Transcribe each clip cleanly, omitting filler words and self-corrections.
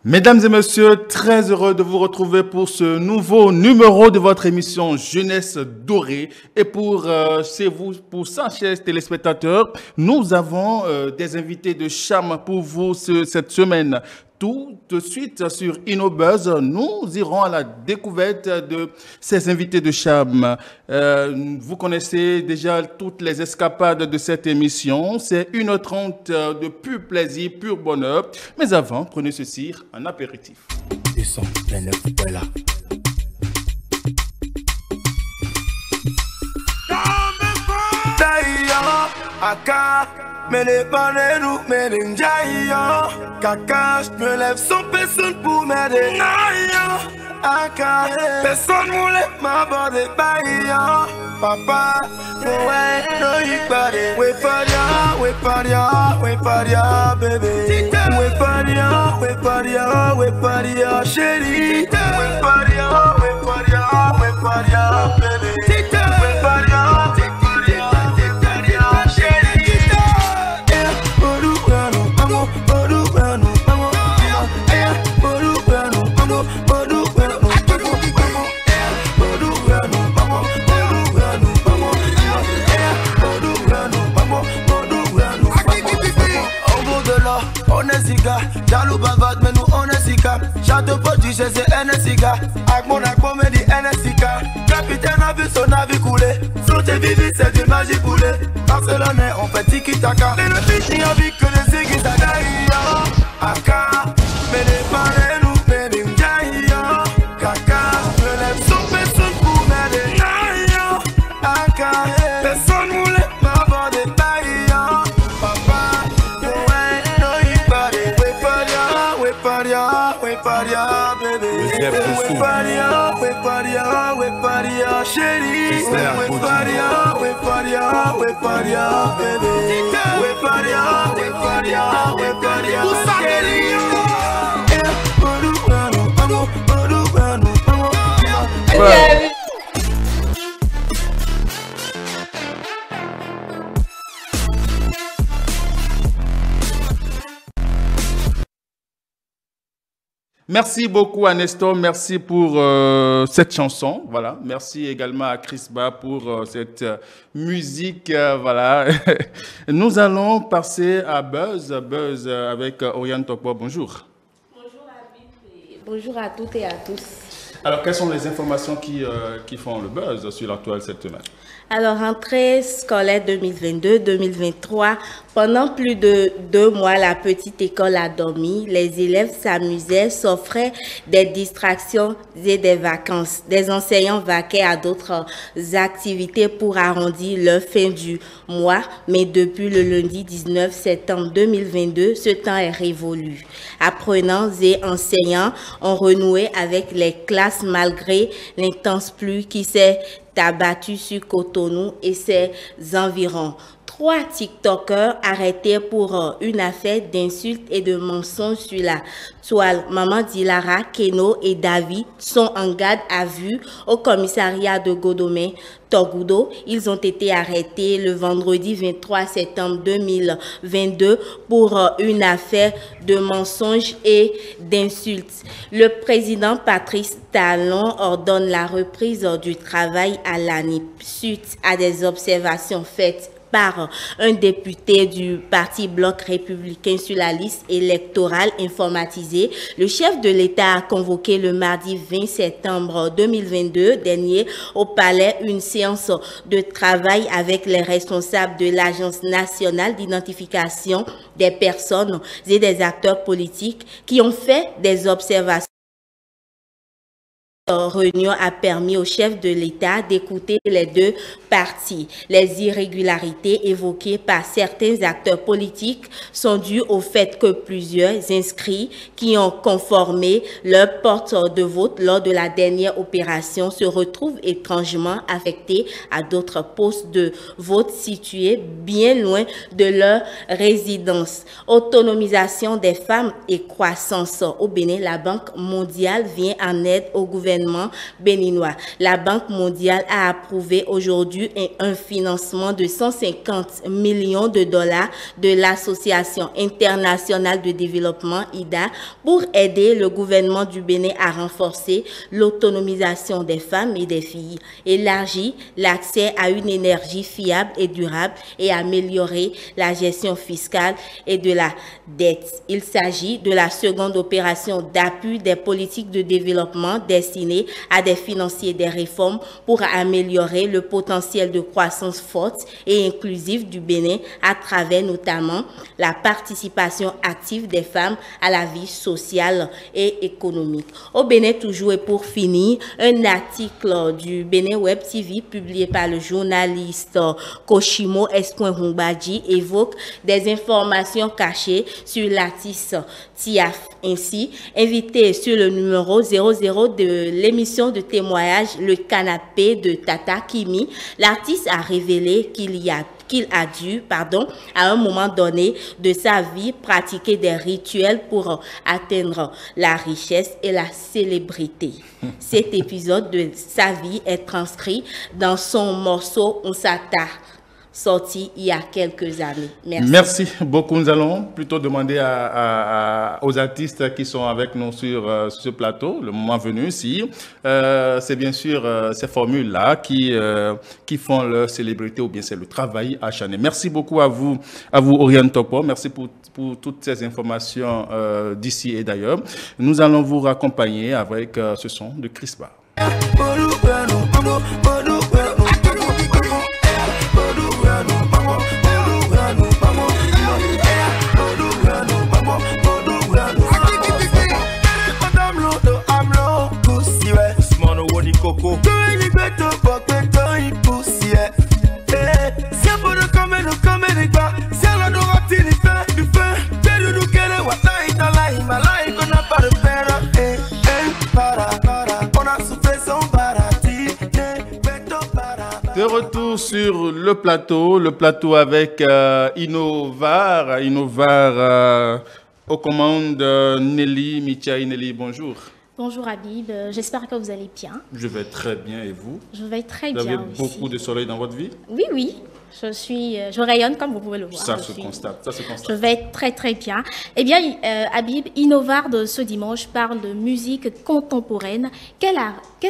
Mesdames et messieurs, très heureux de vous retrouver pour ce nouveau numéro de votre émission Jeunesse Dorée. Et pour chez vous, pour ça, chers téléspectateurs, nous avons des invités de charme pour vous cette semaine. Tout de suite sur InnoBuzz, nous irons à la découverte de ces invités de charme. Vous connaissez déjà toutes les escapades de cette émission. C'est 1h30 de pur plaisir, pur bonheur. Mais avant, prenez ceci en apéritif. Mais les panneaux nous mènent jaillant. Caca, je me lève sans personne pour m'aider. Aka, personne ne voulait m'aborder. Papa, ouais, no you body. We paria, baby. We paria, chérie. We paria, baby. We paria. Jaloux bavade, mais nous on est sika. Château produit, c'est NSIK. Avec mon accord, me dit NSIK. Capitaine a vu son navire couler. Sauter vivi, c'est du magie coulée. Barcelonais, on fait tiki-taka. Et le bitch n'y a vu que des ziggy-zaga. Aka, mais les palais nous pédiment. Kaka, je lève sans personne pour m'aider. Aka, personne voulait m'aborder. We paria, chérie. We paria, baby. We paria, chérie. Merci beaucoup à Nestor, merci pour cette chanson, voilà. Merci également à Chris Ba pour cette musique, voilà. Nous allons passer à Buzz avec Oriane Tokbo. Bonjour. Bonjour Habib et bonjour à toutes et à tous. Alors, quelles sont les informations qui font le buzz sur l'actuel cette semaine? Alors, rentrée scolaire 2022-2023, pendant plus de 2 mois, la petite école a dormi. Les élèves s'amusaient, s'offraient des distractions et des vacances. Des enseignants vaquaient à d'autres activités pour arrondir leur fin du mois. Mais depuis le lundi 19 septembre 2022, ce temps est révolu. Apprenants et enseignants ont renoué avec les classes malgré l'intense pluie qui s'est abattu sur Cotonou et ses environs. 3 TikTokers arrêtés pour une affaire d'insultes et de mensonges sur la toile. Maman Dilara, Keno et David sont en garde à vue au commissariat de Godomé, Togudo. Ils ont été arrêtés le vendredi 23 septembre 2022 pour une affaire de mensonges et d'insultes. Le président Patrice Talon ordonne la reprise du travail à l'ANIP suite à des observations faites par un député du Parti Bloc républicain sur la liste électorale informatisée. Le chef de l'État a convoqué le mardi 20 septembre 2022 dernier au Palais une séance de travail avec les responsables de l'Agence nationale d'identification des personnes et des acteurs politiques qui ont fait des observations. La réunion a permis au chef de l'État d'écouter les 2 parties. Les irrégularités évoquées par certains acteurs politiques sont dues au fait que plusieurs inscrits qui ont conformé leur porte de vote lors de la dernière opération se retrouvent étrangement affectés à d'autres postes de vote situés bien loin de leur résidence. Autonomisation des femmes et croissance au Bénin, la Banque mondiale vient en aide au gouvernement gouvernement béninois. La Banque mondiale a approuvé aujourd'hui un financement de 150 millions de dollars de l'Association internationale de développement IDA pour aider le gouvernement du Bénin à renforcer l'autonomisation des femmes et des filles, élargir l'accès à une énergie fiable et durable et améliorer la gestion fiscale et de la dette. Il s'agit de la seconde opération d'appui des politiques de développement destinée à des financiers des réformes pour améliorer le potentiel de croissance forte et inclusive du Bénin à travers notamment la participation active des femmes à la vie sociale et économique. Au Bénin toujours, et pour finir, un article du Bénin Web TV publié par le journaliste Koshimo S.Humbadji évoque des informations cachées sur l'artiste Tiaf. Ainsi, invité sur le numéro 00 de l'émission de témoignage Le Canapé de Tata Kimi, l'artiste a révélé qu'il a dû, à un moment donné de sa vie, pratiquer des rituels pour atteindre la richesse et la célébrité. Cet épisode de sa vie est transcrit dans son morceau Unsata, sorti il y a quelques années. Merci. Merci beaucoup. Nous allons plutôt demander aux artistes qui sont avec nous sur ce plateau, le moment venu, si c'est bien sûr ces formules-là qui font leur célébrité ou bien c'est le travail acharné. Merci beaucoup à vous Oriane Topo. Merci pour toutes ces informations d'ici et d'ailleurs. Nous allons vous accompagner avec ce son de Crispa. Coco. De retour sur le plateau avec Innovar aux commandes Nelly Michaï. Nelly, bonjour. Bonjour Habib, j'espère que vous allez bien. Je vais très bien et vous? Je vais très bien aussi. Vous avez beaucoup de soleil dans votre vie? Oui. Je rayonne comme vous pouvez le voir. Ça se constate. Je vais très très bien. Eh bien, Habib, Innovar de ce dimanche parle de musique contemporaine. Quel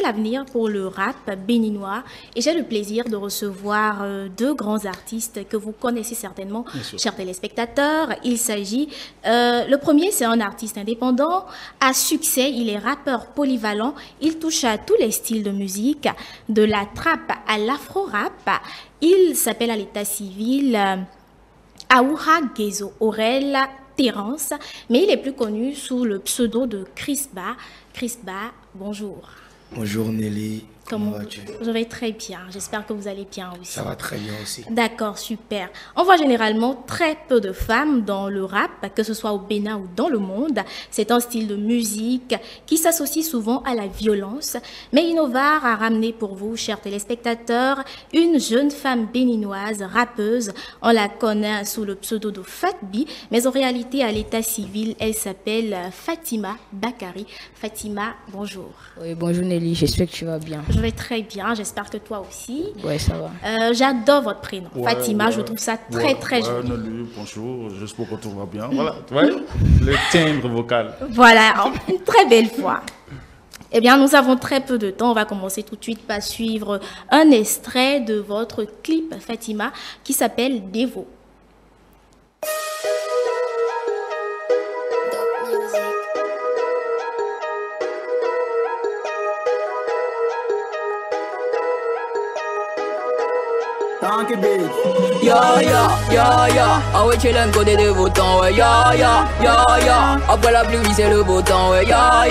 avenir pour le rap béninois? Et j'ai le plaisir de recevoir deux grands artistes que vous connaissez certainement, chers téléspectateurs. Il s'agit, le premier, c'est un artiste indépendant à succès. Il est rappeur polyvalent. Il touche à tous les styles de musique, de la trap à l'afro-rap. Il s'appelle à l'état civil Aouha Gezo Aurel Terence, mais il est plus connu sous le pseudo de Crispa. Crispa, bonjour. Bonjour Nelly. Comment vas-tu? Je vais très bien. J'espère que vous allez bien aussi. Ça va très bien aussi. D'accord, super. On voit généralement très peu de femmes dans le rap, que ce soit au Bénin ou dans le monde. C'est un style de musique qui s'associe souvent à la violence. Mais Innovar a ramené pour vous, chers téléspectateurs, une jeune femme béninoise, rappeuse. On la connaît sous le pseudo de Fatbi, mais en réalité, à l'état civil, elle s'appelle Fatima Bakari. Fatima, bonjour. Oui, bonjour Nelly, j'espère que tu vas bien. Je vais très bien, j'espère que toi aussi. Oui, ça va. J'adore votre prénom, Fatima, je trouve ça très joli. Bonjour, j'espère que tout va bien. Voilà, le timbre vocal. Voilà, une très belle voix. Eh bien, nous avons très peu de temps. On va commencer tout de suite par suivre un extrait de votre clip, Fatima, qui s'appelle Devo. Ah ouais, tu l'aimes côté de beau temps, ouais, après la pluie, c'est le beau temps, ouais, ah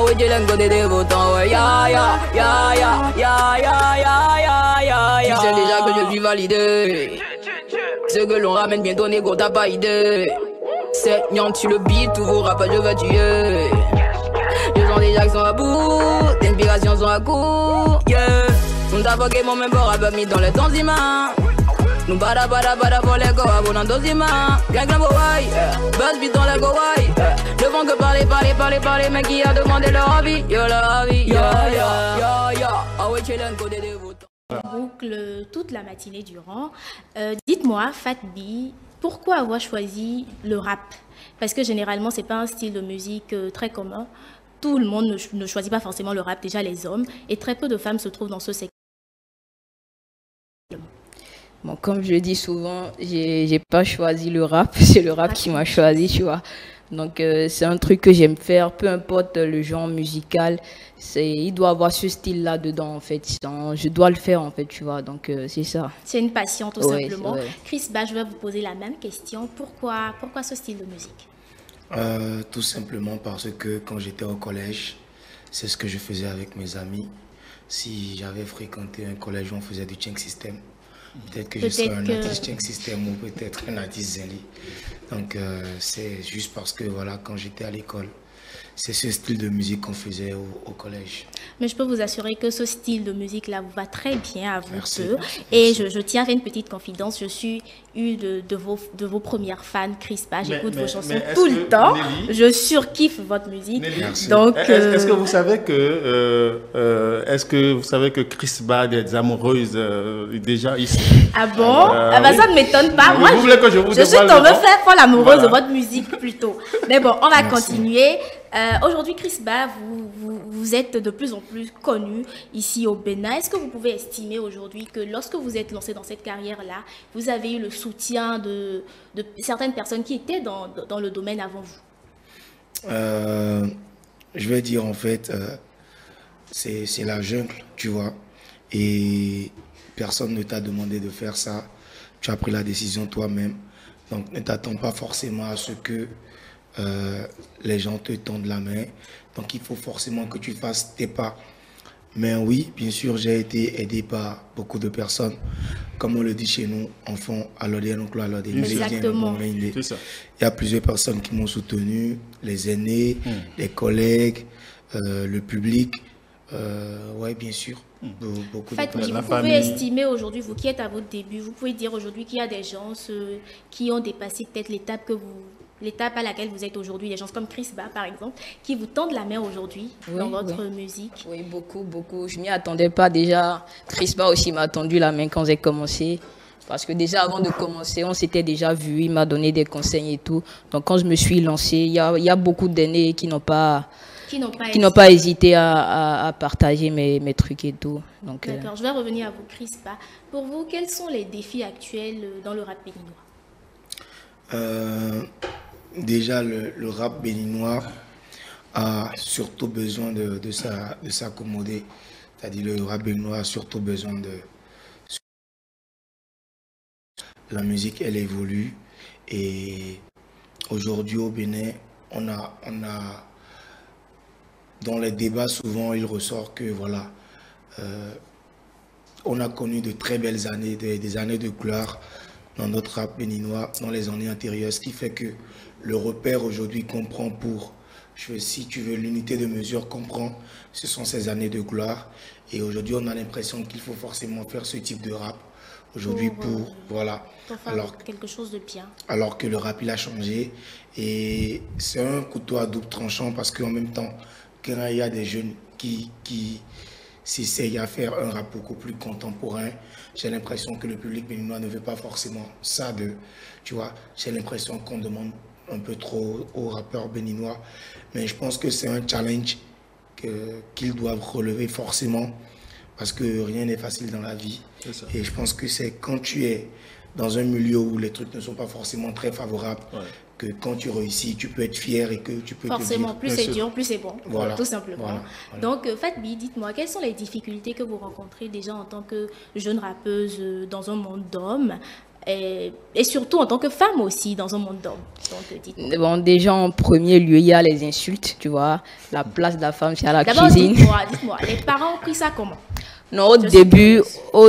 ouais, tu l'aimes côté de beau temps, ouais, tu sais déjà que je suis validé. Ce que l'on ramène bientôt, négo, t'as pas idée. C'est nyam, tu le beat, tous vos rappeurs, je vais tuer. Les gens déjà qui sont à bout, d'inspiration sont à court, yeah. Nous t'avons mon même bord à mis dans les temps humains. Nous bada pour les go, abonnant dans humains. Gang la boy, buzz vite dans les go, le vent que parler, mais qui a demandé leur avis? Yo, leur avis, yo. Ah ouais, tu l'as encodé de vous. On boucle toute la matinée durant. Dites-moi, Fatbi, pourquoi avoir choisi le rap? Parce que généralement, c'est pas un style de musique très commun. Tout le monde ne choisit pas forcément le rap, déjà les hommes, et très peu de femmes se trouvent dans ce secteur. Bon, comme je dis souvent, j'ai pas choisi le rap, c'est le rap qui m'a choisi, tu vois. Donc c'est un truc que j'aime faire, peu importe le genre musical, il doit avoir ce style-là dedans en fait. Je dois le faire en fait, tu vois. Donc c'est ça. C'est une passion tout simplement. Ouais. Chris Ba, je vais vous poser la même question. Pourquoi ce style de musique? Tout simplement parce que quand j'étais au collège, c'est ce que je faisais avec mes amis. Si j'avais fréquenté un collège où on faisait du Cheng System, peut-être que je serais un artiste Cheng System ou peut-être un artiste Zenly. Donc c'est juste parce que voilà, quand j'étais à l'école, c'est ce style de musique qu'on faisait au collège. Mais je peux vous assurer que ce style de musique-là vous va très bien à vous deux. Merci. Et je tiens à faire une petite confidence. Je suis une de vos premières fans, Chris Ba. J'écoute vos chansons tout le temps. Nelly, je surkiffe votre musique. Merci. Donc, est-ce que vous savez que Chris Ba a des amoureuses déjà ici? Ah bon? Oui. Ça ne m'étonne pas. Vous Moi, voulez que je vous suis dévoile tombée le nom? folle amoureuse Voilà. de votre musique plutôt. Mais bon, on va continuer. Aujourd'hui, Chris Ba, vous êtes de plus en plus connu ici au Bénin. Est-ce que vous pouvez estimer aujourd'hui que lorsque vous êtes lancé dans cette carrière-là, vous avez eu le soutien de certaines personnes qui étaient dans le domaine avant vous? Je vais dire en fait, c'est la jungle, tu vois. Et personne ne t'a demandé de faire ça. Tu as pris la décision toi-même. Donc ne t'attends pas forcément à ce que les gens te tendent la main. Donc il faut forcément que tu fasses tes pas. Mais oui, bien sûr, j'ai été aidé par beaucoup de personnes. Comme on le dit chez nous, enfants, Exactement. C'est ça. Il y a plusieurs personnes qui m'ont soutenu, les aînés, les collègues, le public. Oui, bien sûr. Beaucoup de Fatbi, personnes. vous pouvez estimer aujourd'hui, vous qui êtes à votre début, vous pouvez dire aujourd'hui qu'il y a des gens qui ont dépassé peut-être l'étape à laquelle vous êtes aujourd'hui, des gens comme Chris Ba par exemple, qui vous tendent la main aujourd'hui dans votre musique. Oui, beaucoup. Je m'y attendais pas déjà. Chris Ba aussi m'a tendu la main quand j'ai commencé. Parce que déjà avant de commencer, on s'était déjà vu, il m'a donné des conseils et tout. Donc quand je me suis lancée, il y a beaucoup d'aînés qui n'ont pas hésité à partager mes trucs et tout. D'accord, je vais revenir à vous, Chris Ba. Pour vous, quels sont les défis actuels dans le rap béninois? Déjà, le rap béninois a surtout besoin de s'accommoder. C'est-à-dire le rap béninois a surtout besoin de... La musique, elle évolue. Et aujourd'hui, au Bénin, on a dans les débats, souvent, il ressort que, voilà, on a connu de très belles années, des années de gloire dans notre rap béninois, dans les années antérieures, ce qui fait que le repère aujourd'hui qu'on prend pour, si tu veux, l'unité de mesure qu'on prend, ce sont ces années de gloire. Et aujourd'hui, on a l'impression qu'il faut forcément faire ce type de rap. Aujourd'hui, voilà. Pour faire quelque chose de bien. Alors que le rap, il a changé. Et c'est un couteau à double tranchant parce qu'en même temps, quand il y a des jeunes qui s'essayent à faire un rap beaucoup plus contemporain, j'ai l'impression que le public béninois ne veut pas forcément ça tu vois, j'ai l'impression qu'on demande un peu trop aux rappeurs béninois. Mais je pense que c'est un challenge qu'ils doivent relever forcément parce que rien n'est facile dans la vie. Et je pense que c'est quand tu es dans un milieu où les trucs ne sont pas forcément très favorables, que quand tu réussis, tu peux être fier et que tu peux forcément, te dire... plus c'est dur, plus c'est bon, voilà, tout simplement. Voilà. Donc, Fatbi, dites-moi, quelles sont les difficultés que vous rencontrez déjà en tant que jeune rappeuse dans un monde d'hommes et surtout en tant que femme aussi dans un monde d'hommes? Bon, déjà en premier lieu, il y a les insultes, tu vois. La place de la femme, c'est à la cuisine. Dites-moi, les parents ont pris ça comment? Non, au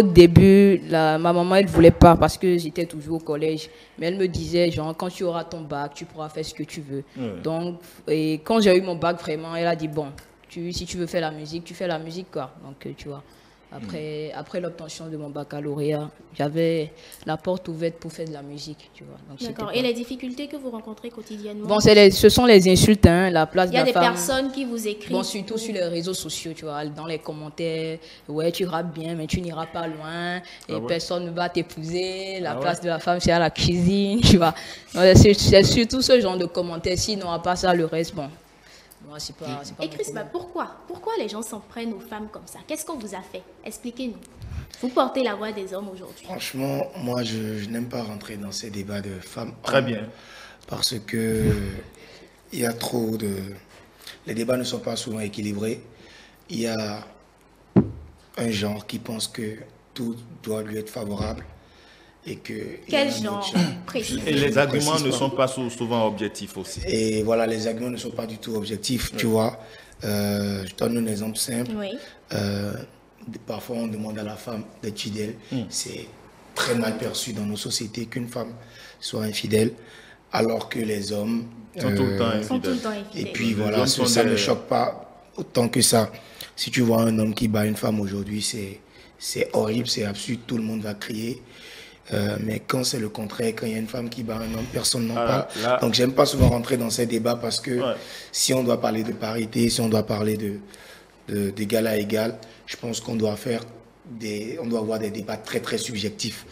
début, ma maman, elle voulait pas parce que j'étais toujours au collège. Mais elle me disait, genre, quand tu auras ton bac, tu pourras faire ce que tu veux. Donc, et quand j'ai eu mon bac, vraiment, elle a dit, bon, si tu veux faire la musique, tu fais la musique, quoi. Donc, tu vois. Après l'obtention de mon baccalauréat, j'avais la porte ouverte pour faire de la musique, tu vois. Donc, D'accord. Et les difficultés que vous rencontrez quotidiennement? Bon, ce sont les insultes, hein, la place de la femme. Il y a des personnes qui vous écrivent. Bon, surtout sur les réseaux sociaux, tu vois, dans les commentaires. Ouais, tu rappes bien, mais tu n'iras pas loin. Et personne ne va t'épouser. La place de la femme, c'est à la cuisine, tu vois. C'est surtout ce genre de commentaires. Sinon, à part ça, le reste, bon. Moi, c'est pas Et Chris, pourquoi les gens s'en prennent aux femmes comme ça? Qu'est-ce qu'on vous a fait? Expliquez-nous. Vous portez la voix des hommes aujourd'hui. Franchement, moi, je n'aime pas rentrer dans ces débats de femmes. Très bien. Parce que il y a trop de... Les débats ne sont pas souvent équilibrés. Il y a un genre qui pense que tout doit lui être favorable. Et que quel genre précis? Et les arguments ne sont pas souvent objectifs aussi. Et voilà, les arguments ne sont pas du tout objectifs, tu vois. Je donne un exemple simple. Oui. Parfois, on demande à la femme d'être fidèle. C'est très mal perçu dans nos sociétés qu'une femme soit infidèle, alors que les hommes sont tout le temps infidèles. Et puis voilà, ça ne choque pas autant que ça. Si tu vois un homme qui bat une femme aujourd'hui, c'est horrible, c'est absurde, tout le monde va crier. Mais quand c'est le contraire, quand il y a une femme qui bat un homme, personne n'en parle. Donc j'aime pas souvent rentrer dans ces débats parce que si on doit parler de parité, si on doit parler d'égal à égal, je pense qu'on doit on doit avoir des débats très très subjectifs.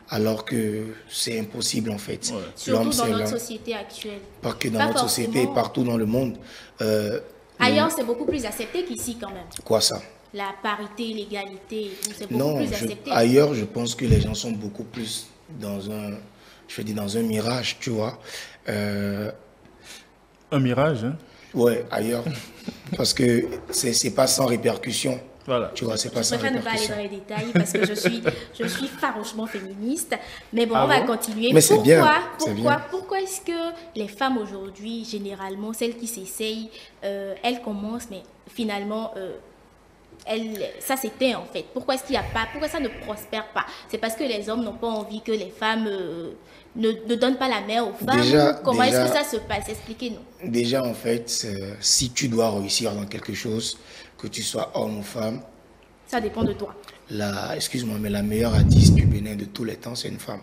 Alors que c'est impossible en fait. Surtout dans notre société actuelle. Pas que dans notre société, partout dans le monde. Ailleurs, c'est beaucoup plus accepté qu'ici quand même. Quoi ça? La parité, l'égalité, c'est beaucoup plus accepté. Ailleurs, je pense que les gens sont beaucoup plus dans un mirage, tu vois. Un mirage, hein? Ouais, ailleurs. Parce que c'est pas sans répercussion. Voilà. Tu vois, c'est pas sans répercussion. Je préfère ne pas aller dans les détails parce que je suis farouchement féministe. Mais bon, on va continuer. Mais c'est bien. Pourquoi est-ce que les femmes aujourd'hui, généralement, celles qui s'essayent, elles commencent, mais finalement... ça s'éteint en fait. Pourquoi ça ne prospère pas? C'est parce que les hommes n'ont pas envie que les femmes ne donnent pas la main aux femmes. Comment est-ce que ça se passe? Expliquez-nous. Déjà en fait, si tu dois réussir dans quelque chose, que tu sois homme ou femme, ça dépend de toi. Excuse-moi, mais la meilleure artiste du Bénin de tous les temps, c'est une femme.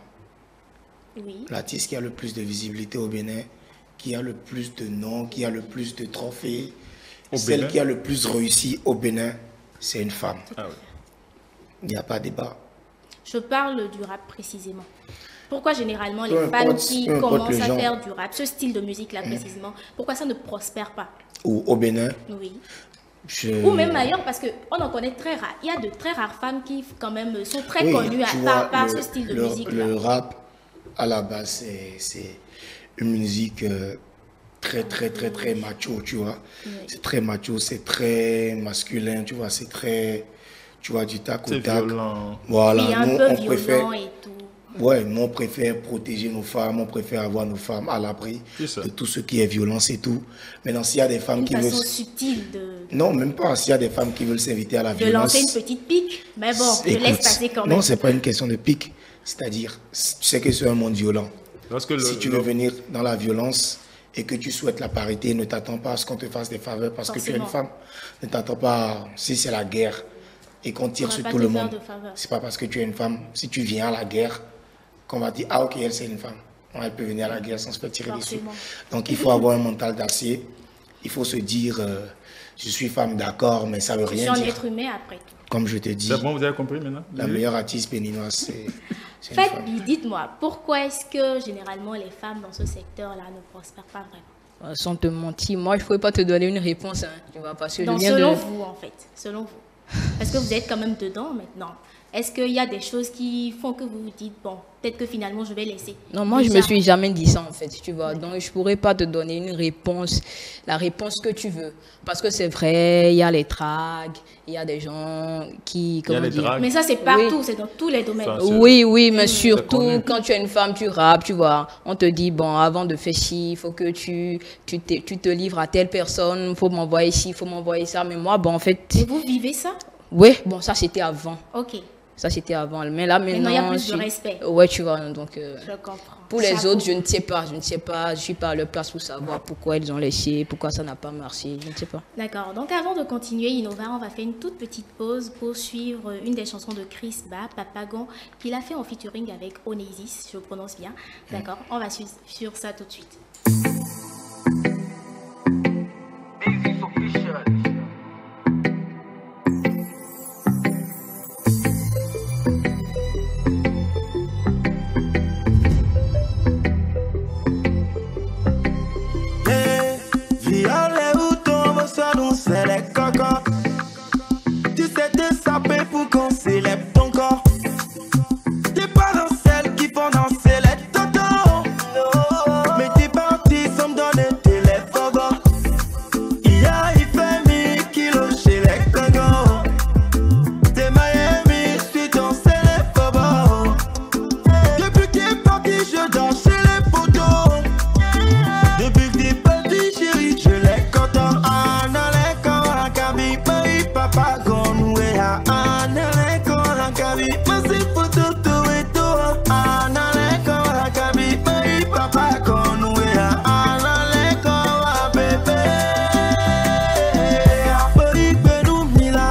Oui. L'artiste qui a le plus de visibilité au Bénin, qui a le plus de noms, qui a le plus de trophées, celle qui a le plus réussi au Bénin, c'est une femme. Ah oui. Il n'y a pas de débat. Je parle du rap précisément. Pourquoi généralement les femmes qui commencent à faire du rap, ce style de musique-là précisément, pourquoi ça ne prospère pas? Ou au Bénin? Oui. Ou même ailleurs, parce qu'on en connaît très rare. Il y a de très rares femmes qui quand même sont très connues par ce style de musique-là. Le rap, à la base, c'est une musique... très macho, tu vois. Oui. C'est très macho, c'est très masculin, tu vois, c'est très, tu vois, du tac au tac. C'est violent. Voilà, et nous, on préfère... et tout. Ouais, nous, on préfère protéger nos femmes, on préfère avoir nos femmes à l'abri de tout ce qui est violence et tout. Maintenant, s'il y a des femmes qui veulent... Une façon subtile de... Non, même pas. S'il y a des femmes qui veulent s'inviter à la violence... De lancer une petite pique, mais bon, je laisse passer quand même. Non, c'est pas une question de pique. C'est-à-dire, tu sais que c'est un monde violent. Si tu veux venir dans la violence... et que tu souhaites la parité, ne t'attends pas à ce qu'on te fasse des faveurs parce que tu es une femme. Ne t'attends pas, si c'est la guerre et qu'on tire sur tout le monde, c'est pas parce que tu es une femme. Si tu viens à la guerre, qu'on va dire, ah ok, elle c'est une femme. Elle peut venir à la guerre sans se faire tirer dessus. Donc il faut avoir un mental d'acier. Il faut se dire, je suis femme d'accord, mais ça veut rien dire. Je suis un être humain après tout. Comme je te dis. C'est bon, vous avez compris maintenant? La meilleure artiste béninoise, c'est... Dites-moi, pourquoi est-ce que généralement les femmes dans ce secteur-là ne prospèrent pas vraiment? Sans te mentir, moi je ne pourrais pas te donner une réponse, hein, tu vois, parce que selon vous en fait, selon vous. Parce que vous êtes quand même dedans maintenant. Est-ce qu'il y a des choses qui font que vous vous dites, bon, peut-être que finalement je vais laisser? Non, moi je me suis jamais dit ça en fait, tu vois. Donc je pourrais pas te donner une réponse, la réponse que tu veux. Parce que c'est vrai, il y a les dragues, il y a des gens qui, comment dire. Mais ça c'est partout, c'est dans tous les domaines. Oui, mais surtout quand tu es une femme, tu rappes, tu vois. On te dit, bon, avant de faire ci, il faut que tu te livres à telle personne, il faut m'envoyer ci, il faut m'envoyer ça. Mais moi, bon, en fait... Et vous vivez ça? Oui, bon, ça c'était avant. Ok. Ça, c'était avant. Mais là, maintenant, il y a plus de respect. Ouais, tu vois. Donc, je comprends. Pour les autres, je ne sais pas. Je ne suis pas à leur place pour savoir pourquoi ils ont laissé, pourquoi ça n'a pas marché. Je ne sais pas. D'accord. Donc, avant de continuer, Innova, on va faire une toute petite pause pour suivre une des chansons de Chris Ba, Papagon, qu'il a fait en featuring avec Onesis, je prononce bien. D'accord. On va suivre sur ça tout de suite. C'est les cocos. Tu sais te saper pour qu'on célèbre ton corps. T'es pas dans celles qui font danser les totos. Mais t'es parti sans me donner tes lèvres. Il fait 1000 kilos chez les cocos. T'es Miami, je suis dans les fobos. Depuis que t'es parti, je danse chez les potos. Depuis que t'es parti, chérie, je les contents. Papa gon we ha anale ko hakabi masi putu tu eto anale ko hakabi mai papa gon we ha anale ko bebe bari benu mila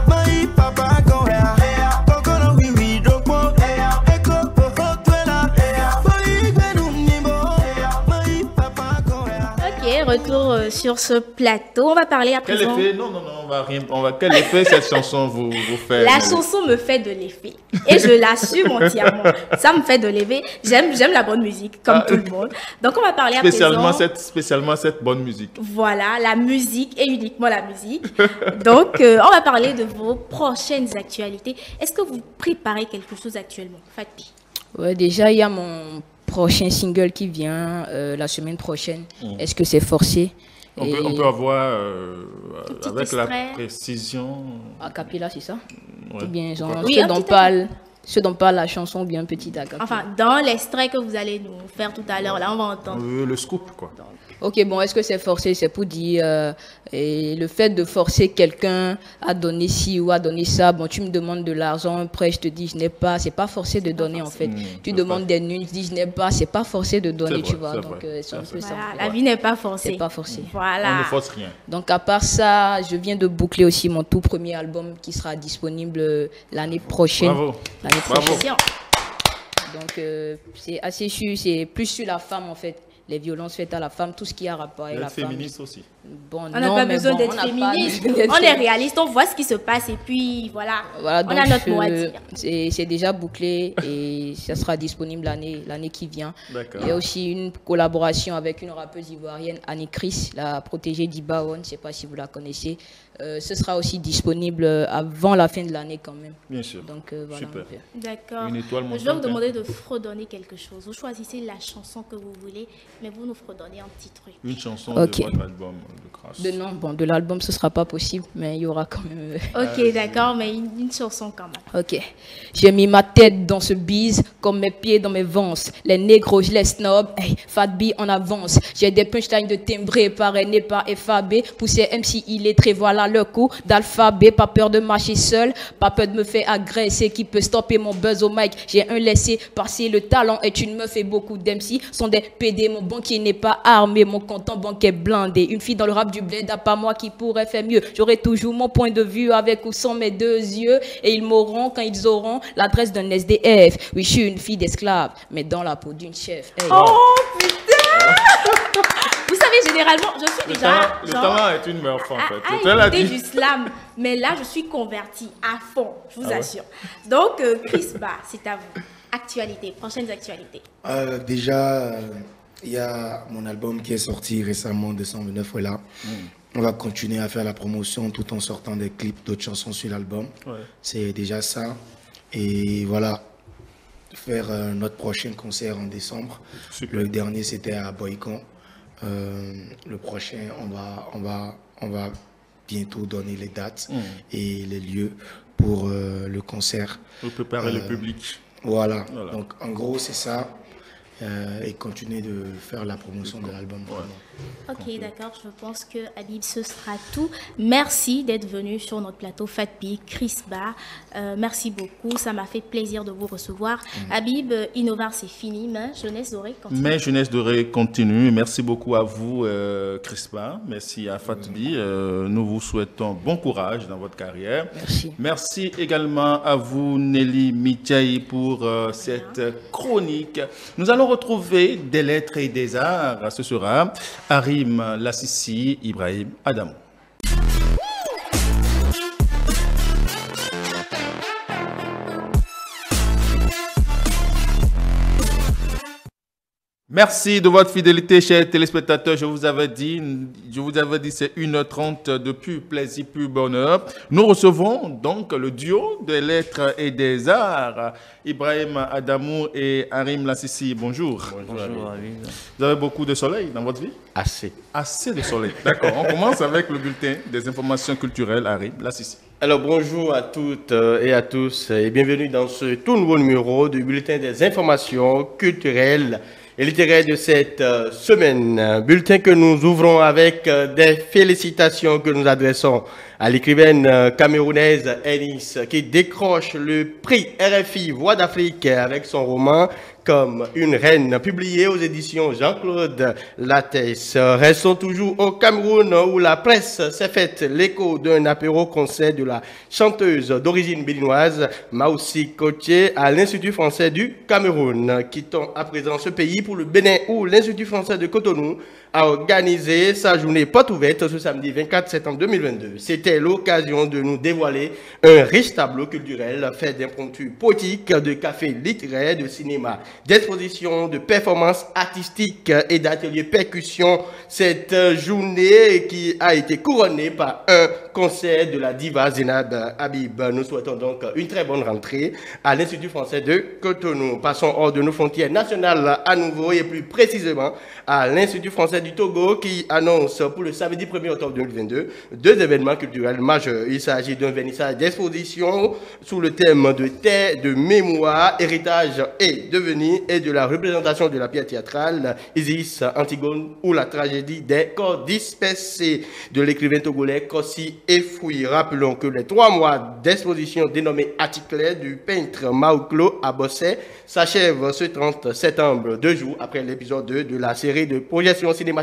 mai papa gon ha koko no wi dopo eko poho twela bari benu nimbo mai papa gon. Ok, retour sur ce plateau. On va parler à présent. Quel effet? Non, quel effet cette chanson vous fait? La chanson me fait de l'effet. Et je l'assume entièrement. Ça me fait de l'effet. J'aime la bonne musique, comme tout le monde. Donc, on va parler à présent. Spécialement cette bonne musique. Voilà, la musique et uniquement la musique. Donc, on va parler de vos prochaines actualités. Est-ce que vous préparez quelque chose actuellement, Fatpi? Ouais, déjà, il y a mon prochain single qui vient la semaine prochaine. Est-ce que c'est forcé? On peut avoir avec extrait. la précision. A cappella, c'est ça? Ouais. Ou bien genre Oui, ceux dont parle la chanson, ou bien un petit a cappella. Enfin, dans l'extrait que vous allez nous faire tout à l'heure, là, on va entendre. Le scoop, quoi. Ok, bon, est-ce que c'est forcé? C'est pour dire, et le fait de forcer quelqu'un à donner ci ou à donner ça, bon, tu me demandes de l'argent, après je te dis je n'ai pas, c'est pas forcé de donner en fait. Tu demandes des nuits, je dis je n'ai pas, c'est pas forcé de donner, tu vois. Donc, c'est un peu ça. Voilà, la vie n'est pas forcée. C'est pas forcé. Voilà. On ne force rien. Donc, à part ça, je viens de boucler aussi mon tout premier album qui sera disponible l'année prochaine. Bravo. L'année prochaine. Attention. Donc, c'est assez sûr, c'est plus sur la femme en fait. Les violences faites à la femme, tout ce qui a rapport avec la femme. Féministe aussi. Bon, On n'a pas besoin d'être féministe. On est réaliste, on voit ce qui se passe et puis voilà, on a notre mot à dire. C'est déjà bouclé et ça sera disponible l'année qui vient. Il y a aussi une collaboration avec une rappeuse ivoirienne, Annie Chris, la protégée d'Ibaon, je ne sais pas si vous la connaissez. Ce sera aussi disponible avant la fin de l'année quand même. Bien sûr. Donc voilà. Super. D'accord. Je vais vous demander de fredonner quelque chose. Vous choisissez la chanson que vous voulez, mais vous nous fredonnez un petit truc. Une chanson de votre album de grâce. Non, bon, de l'album ce sera pas possible, mais il y aura quand même. Ok, d'accord, mais une chanson quand même. Ok. J'ai mis ma tête dans ce bise, comme mes pieds dans mes vances. Les négros, je les snob. Hey, Fat B en avance. J'ai des punchlines de timbré parrainé par FAB. Pousser MC illettré, voilà le coup d'alphabet. Pas peur de marcher seul, pas peur de me faire agresser. Qui peut stopper mon buzz au mic? J'ai un laissé passer. Le talent est une meuf et beaucoup d'MC sont des PD. Mon banquier n'est pas armé, mon compte en banque est blindé. Une fille dans le rap du bled, à pas moi qui pourrait faire mieux. J'aurai toujours mon point de vue avec ou sans mes deux yeux. Et ils mourront quand ils auront l'adresse d'un SDF. Oui, je suis une fille d'esclave, mais dans la peau d'une chef. Hey. Oh putain! Vous savez, généralement, je suis déjà... Le talent est une meuf en fait. À écouter du slam. Mais là, je suis convertie à fond, je vous assure. Donc, Chris Ba, c'est à vous. Actualité, prochaines actualités. Déjà, il y a mon album qui est sorti récemment, 229 voilà. On va continuer à faire la promotion tout en sortant des clips d'autres chansons sur l'album. C'est déjà ça. Et voilà, faire notre prochain concert en décembre. Super. Le dernier, c'était à Boycon. Le prochain, on va bientôt donner les dates et les lieux pour le concert. Pour préparer le public. Voilà. Donc en gros, c'est ça. Et continuer de faire la promotion de l'album. Ok, d'accord. Je pense que Habib, ce sera tout. Merci d'être venu sur notre plateau FATPI, Crisba. Merci beaucoup. Ça m'a fait plaisir de vous recevoir. Habib, Innovar, c'est fini, mais Jeunesse Dorée continue. Mais Jeunesse Dorée continue. Merci beaucoup à vous, Crispa. Merci à FATPI. Nous vous souhaitons bon courage dans votre carrière. Merci. Merci également à vous, Nelly Mitjaï, pour cette chronique. Nous allons retrouver des lettres et des arts. Ce sera Harim Lassisi, Ibrahim Adamou. Merci de votre fidélité, chers téléspectateurs. Je vous avais dit c'est 1h30 de pub, plaisir, pub, bonheur. Nous recevons donc le duo des lettres et des arts, Ibrahim Adamou et Harim Lassisi. Bonjour. Bonjour, Habib. Vous avez beaucoup de soleil dans votre vie? Assez. Assez de soleil. D'accord. On commence avec le bulletin des informations culturelles, Harim Lassisi. Alors bonjour à toutes et à tous et bienvenue dans ce tout nouveau numéro du bulletin des informations culturelles et littéraires de cette semaine. Bulletin que nous ouvrons avec des félicitations que nous adressons à l'écrivaine camerounaise Ennis qui décroche le prix RFI Voix d'Afrique avec son roman Comme une reine, publié aux éditions Jean-Claude Lattès. Restons toujours au Cameroun où la presse s'est faite l'écho d'un apéro-concert de la chanteuse d'origine béninoise Maoussi Kotié à l'Institut français du Cameroun. Quittons à présent ce pays pour le Bénin où l'Institut français de Cotonou a organisé sa journée porte ouverte ce samedi 24 septembre 2022. C'était l'occasion de nous dévoiler un riche tableau culturel fait d'impromptus poétiques, de cafés littéraires, de cinéma, d'expositions, de performances artistiques et d'ateliers percussion. Cette journée qui a été couronnée par un concert de la diva Zénab Habib. Nous souhaitons donc une très bonne rentrée à l'Institut français de Cotonou. Passons hors de nos frontières nationales à nouveau et plus précisément à l'Institut français du Togo qui annonce pour le samedi 1er octobre 2022 deux événements culturels majeurs. Il s'agit d'un vernissage d'exposition sous le thème de terre, de mémoire, héritage et devenir et de la représentation de la pièce théâtrale Isis, Antigone ou la tragédie des corps dispersés de l'écrivain togolais Kossi Efoui. Rappelons que les 3 mois d'exposition dénommée Atticlé du peintre Maouklo à Bossé s'achèvent ce 30 septembre, 2 jours après l'épisode 2 de la série de projection cinématographique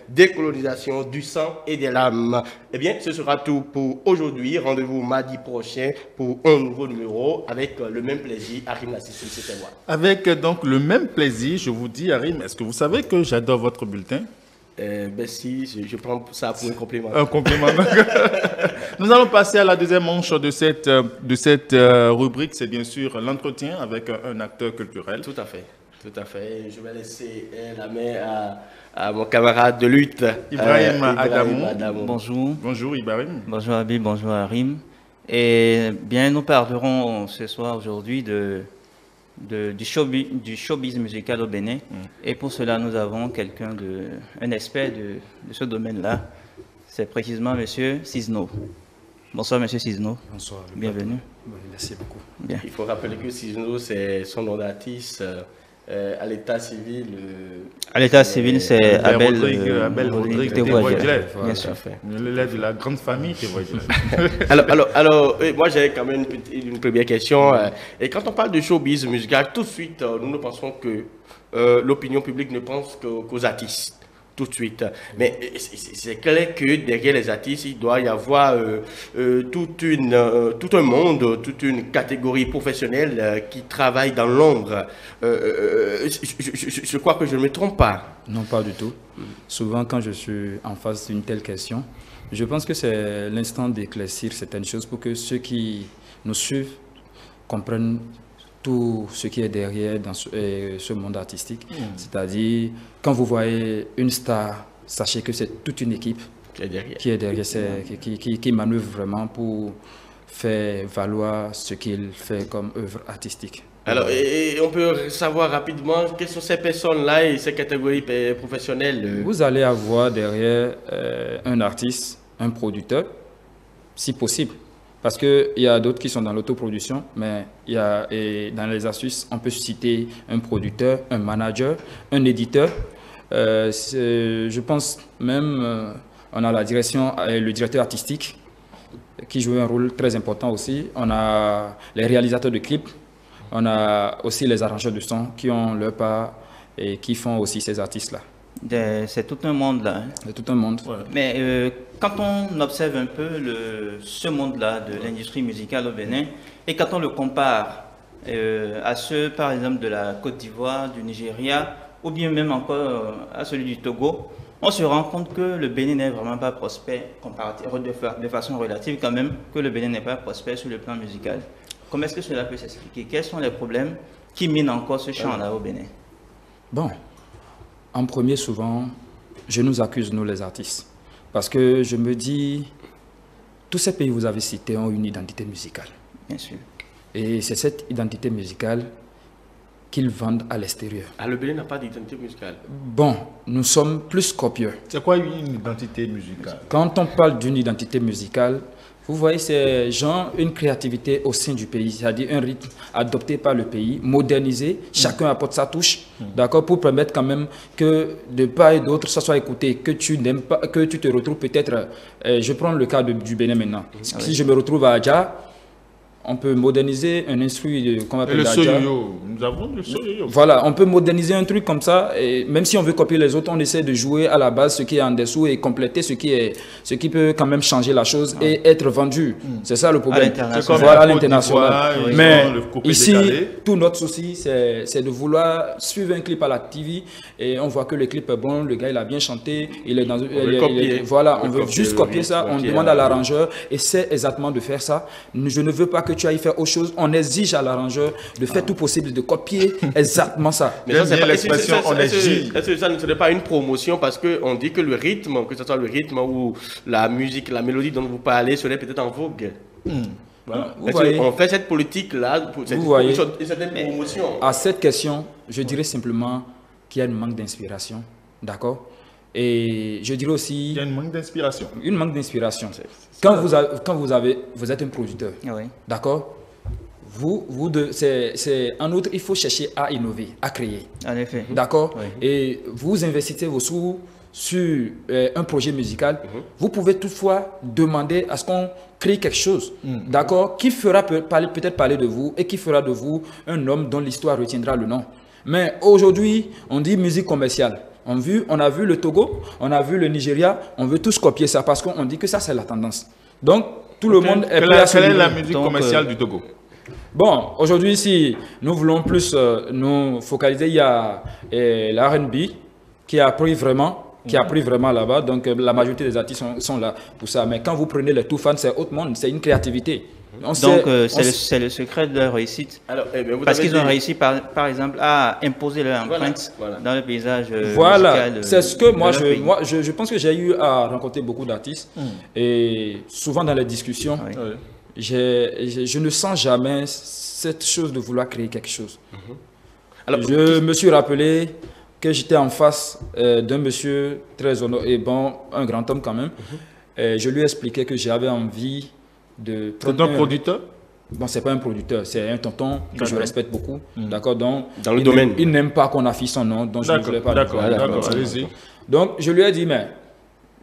Décolonisation du sang et des larmes. Eh bien, ce sera tout pour aujourd'hui. Rendez-vous mardi prochain pour un nouveau numéro avec le même plaisir. Harim Lassisi, c'était moi. Avec donc le même plaisir, je vous dis, Harim, est-ce que vous savez que j'adore votre bulletin? Ben si, je prends ça pour un compliment. Un compliment. Nous allons passer à la deuxième manche de cette rubrique. C'est bien sûr l'entretien avec un acteur culturel. Tout à fait. Tout à fait. Je vais laisser la main à mon camarade de lutte, Ibrahim Adamou. Bonjour. Bonjour Ibrahim. Bonjour Habib, bonjour Harim. Et bien, nous parlerons ce soir aujourd'hui du showbiz musical au Bénin. Et pour cela, nous avons un expert de ce domaine-là. C'est précisément M. Cisno. Bonsoir M. Cisno. Bonsoir. Bienvenue. Bon, merci beaucoup. Bien. Il faut rappeler que Cisno, c'est son nom d'artiste. À l'état civil. À l'état civil, c'est Abel Rodrigue Tévoigel. Bien sûr. L'élève de la grande famille Tévoigel. alors, moi j'ai quand même une première question. Et quand on parle de showbiz musical, tout de suite, nous ne pensons que l'opinion publique ne pense qu'aux artistes. Tout de suite. Mais c'est clair que derrière les artistes, il doit y avoir tout un monde, toute une catégorie professionnelle qui travaille dans l'ombre. Je crois que je ne me trompe pas. Non, pas du tout. Souvent, quand je suis en face d'une telle question, je pense que c'est l'instant d'éclaircir certaines choses pour que ceux qui nous suivent comprennent tout ce qui est derrière dans ce monde artistique. C'est-à-dire, quand vous voyez une star, sachez que c'est toute une équipe qui est derrière, qui manœuvre vraiment pour faire valoir ce qu'il fait comme œuvre artistique. Alors, et on peut savoir rapidement quelles sont ces personnes-là et ces catégories professionnelles. Vous allez avoir derrière un artiste, un producteur, si possible. Parce qu'il y a d'autres qui sont dans l'autoproduction, mais et dans les astuces, on peut citer un producteur, un manager, un éditeur, Je pense même, on a la direction, le directeur artistique qui joue un rôle très important aussi. On a les réalisateurs de clips, on a aussi les arrangeurs de son qui ont leur part et qui font aussi ces artistes-là. C'est tout un monde là. Hein. C'est tout un monde. Ouais. Mais quand on observe un peu ce monde-là de l'industrie musicale au Bénin, et quand on le compare à ceux, par exemple, de la Côte d'Ivoire, du Nigeria, ou bien même encore à celui du Togo, on se rend compte que le Bénin n'est vraiment pas prospère, de façon relative quand même, que le Bénin n'est pas prospère sur le plan musical. Comment est-ce que cela peut s'expliquer? Quels sont les problèmes qui minent encore ce champ-là au Bénin? Bon, en premier, souvent, je nous accuse, nous les artistes, parce que je me dis, tous ces pays que vous avez cités ont une identité musicale. Bien sûr. Et c'est cette identité musicale qu'ils vendent à l'extérieur. Ah, le Bénin n'a pas d'identité musicale. Bon, nous sommes plus copieux. C'est quoi une identité musicale? Quand on parle d'une identité musicale, vous voyez, c'est genre une créativité au sein du pays, c'est-à-dire un rythme adopté par le pays, modernisé, chacun apporte sa touche, d'accord, pour permettre quand même que de part et d'autre, ça soit écouté, que tu n'aimes pas, que tu te retrouves peut-être, je prends le cas du Bénin maintenant, si je me retrouve à Adja, on peut moderniser un instrument qu'on appelle le Adja. soyo, nous avons le soyo. Voilà, on peut moderniser un truc comme ça, et même si on veut copier les autres, on essaie de jouer à la base ce qui est en dessous et compléter ce qui peut quand même changer la chose et être vendu. C'est ça le problème. Voilà, à l'international. Mais ici, tout notre souci, c'est de vouloir suivre un clip à la TV et on voit que le clip est bon, le gars il a bien chanté, il est dans... Voilà, on veut juste copier ça, on demande à l'arrangeur, essaie exactement de faire ça. Je ne veux pas que tu ailles faire autre chose, on exige à l'arrangeur de faire tout possible, de copier exactement ça. Mais ça, c'est l'expression on exige. Est-ce que ça ne serait pas une promotion parce qu'on dit que le rythme, que ce soit le rythme ou la musique, la mélodie dont vous parlez serait peut-être en vogue? Voilà. On fait cette politique-là pour cette promotion. À cette question, je dirais simplement qu'il y a un manque d'inspiration, d'accord? Et je dirais aussi... Il y a un manque d'inspiration. Une manque d'inspiration. Quand vous êtes un producteur, oui. d'accord? En outre, il faut chercher à innover, à créer. En effet. D'accord? Oui. Et vous investissez vos sous sur un projet musical. Vous pouvez toutefois demander à ce qu'on crée quelque chose, d'accord? Qui fera peut-être parler de vous et qui fera de vous un homme dont l'histoire retiendra le nom. Mais aujourd'hui, on dit musique commerciale. On a vu le Togo, on a vu le Nigeria, on veut tous copier ça parce qu'on dit que ça c'est la tendance. Donc tout le monde est prêt à se livrer. Quelle est la musique commerciale du Togo? Bon, aujourd'hui si nous voulons plus nous focaliser, il y a la R&B qui a pris vraiment là-bas, donc la majorité des artistes sont là pour ça. Mais quand vous prenez les tout fans, c'est autre monde, c'est une créativité. C'est le secret de leur réussite. Alors, parce qu'ils ont réussi, par exemple, à imposer leur empreinte dans le paysage musical. C'est ce que moi, je pense que j'ai eu à rencontrer beaucoup d'artistes. Et souvent dans les discussions, je ne sens jamais cette chose de vouloir créer quelque chose. Alors, je me suis rappelé que j'étais en face d'un monsieur très honoré, et bon, un grand homme quand même. Je lui ai expliqué que j'avais envie de... C'est un producteur? Bon, c'est pas un producteur, c'est un tonton que je respecte beaucoup. D'accord, donc... Dans le domaine. Il n'aime pas qu'on affiche son nom, donc je ne voulais pas... D'accord, allez-y. Donc, je lui ai dit, mais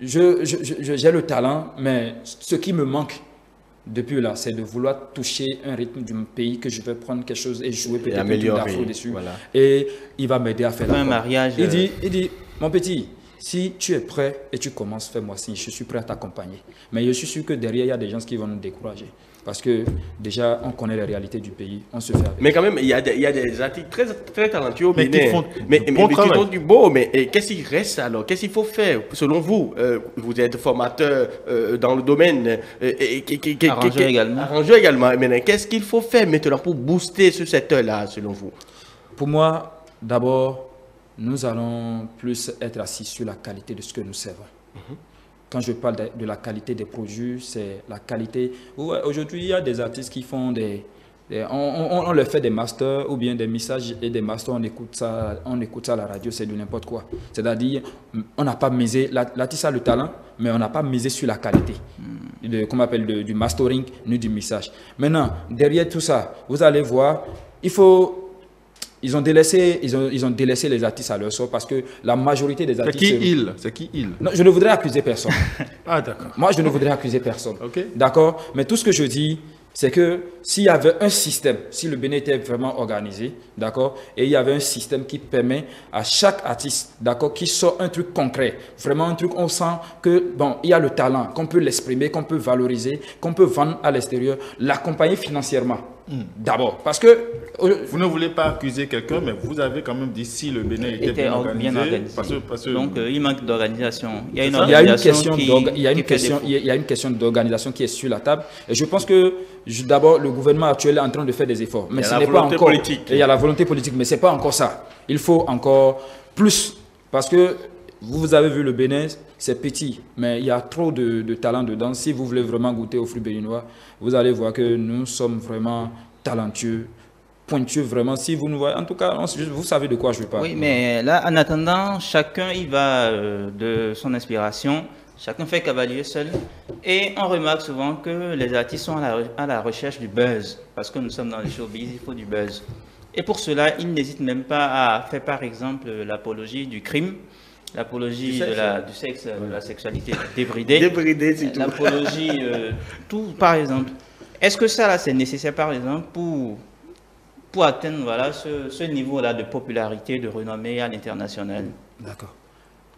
j'ai le talent, mais ce qui me manque depuis là, c'est de vouloir toucher un rythme du pays, que je vais prendre quelque chose et jouer peut-être un peu d'afro dessus. Voilà. Et il va m'aider à faire un mariage. Il dit, mon petit... Si tu es prêt et tu commences, fais-moi signe, je suis prêt à t'accompagner. Mais je suis sûr que derrière, il y a des gens qui vont nous décourager. Parce que déjà, on connaît les réalités du pays, on se fait avec. Mais quand même, il y a des artistes très, très talentueux au Bénin. Mais qui font du beau. Mais qu'est-ce qu'il reste alors? Qu'est-ce qu'il faut faire selon vous? Vous êtes formateur dans le domaine. Arrangeur également. Mais qu'est-ce qu'il faut faire maintenant pour booster ce secteur-là, selon vous? Pour moi, d'abord... Nous allons plus être assis sur la qualité de ce que nous servons. Quand je parle de la qualité des produits, c'est la qualité... Aujourd'hui, il y a des artistes qui font on leur fait des masters ou bien des messages et des masters, on écoute ça à la radio, c'est de n'importe quoi. C'est-à-dire, on n'a pas misé... L'artiste a le talent, mais on n'a pas misé sur la qualité. Comment on appelle du mastering, ni du message. Maintenant, derrière tout ça, vous allez voir, il faut ils ont délaissé les artistes à leur sort parce que la majorité des artistes... C'est qui il? Non, je ne voudrais accuser personne. Ah, d'accord. Moi, je ne voudrais accuser personne. Ok. D'accord? Mais tout ce que je dis, c'est que s'il y avait un système, si le Bénin était vraiment organisé, d'accord, et il y avait un système qui permet à chaque artiste, d'accord, qui sort un truc concret, vraiment un truc, on sent que, bon, il y a le talent, qu'on peut l'exprimer, qu'on peut valoriser, qu'on peut vendre à l'extérieur, l'accompagner financièrement, d'abord. Parce que... Vous ne voulez pas accuser quelqu'un, mais vous avez quand même dit si le Bénin était bien organisé. Parce que Donc, il manque d'organisation. Il y a une Il y a une qui question d'organisation qui est sur la table. Et je pense que d'abord, le gouvernement actuel est en train de faire des efforts. Mais ce n'est pas encore. Il y a la volonté politique, mais ce n'est pas encore ça. Il faut encore plus. Parce que vous avez vu le Bénin, c'est petit, mais il y a trop de talent dedans. Si vous voulez vraiment goûter aux fruits béninois, vous allez voir que nous sommes vraiment talentueux, pointueux vraiment. Si vous nous voyez, en tout cas, vous savez de quoi je parle. Oui, mais là, en attendant, chacun y va de son inspiration. Chacun fait cavalier seul. Et on remarque souvent que les artistes sont à la recherche du buzz. Parce que nous sommes dans les showbiz, il faut du buzz. Et pour cela, ils n'hésitent même pas à faire, par exemple, l'apologie du crime, l'apologie du sexe, de la sexualité débridée. Débridée, c'est tout. L'apologie, tout, par exemple. Est-ce que ça, là, c'est nécessaire, par exemple, pour atteindre voilà, ce niveau-là de popularité, de renommée à l'international? D'accord.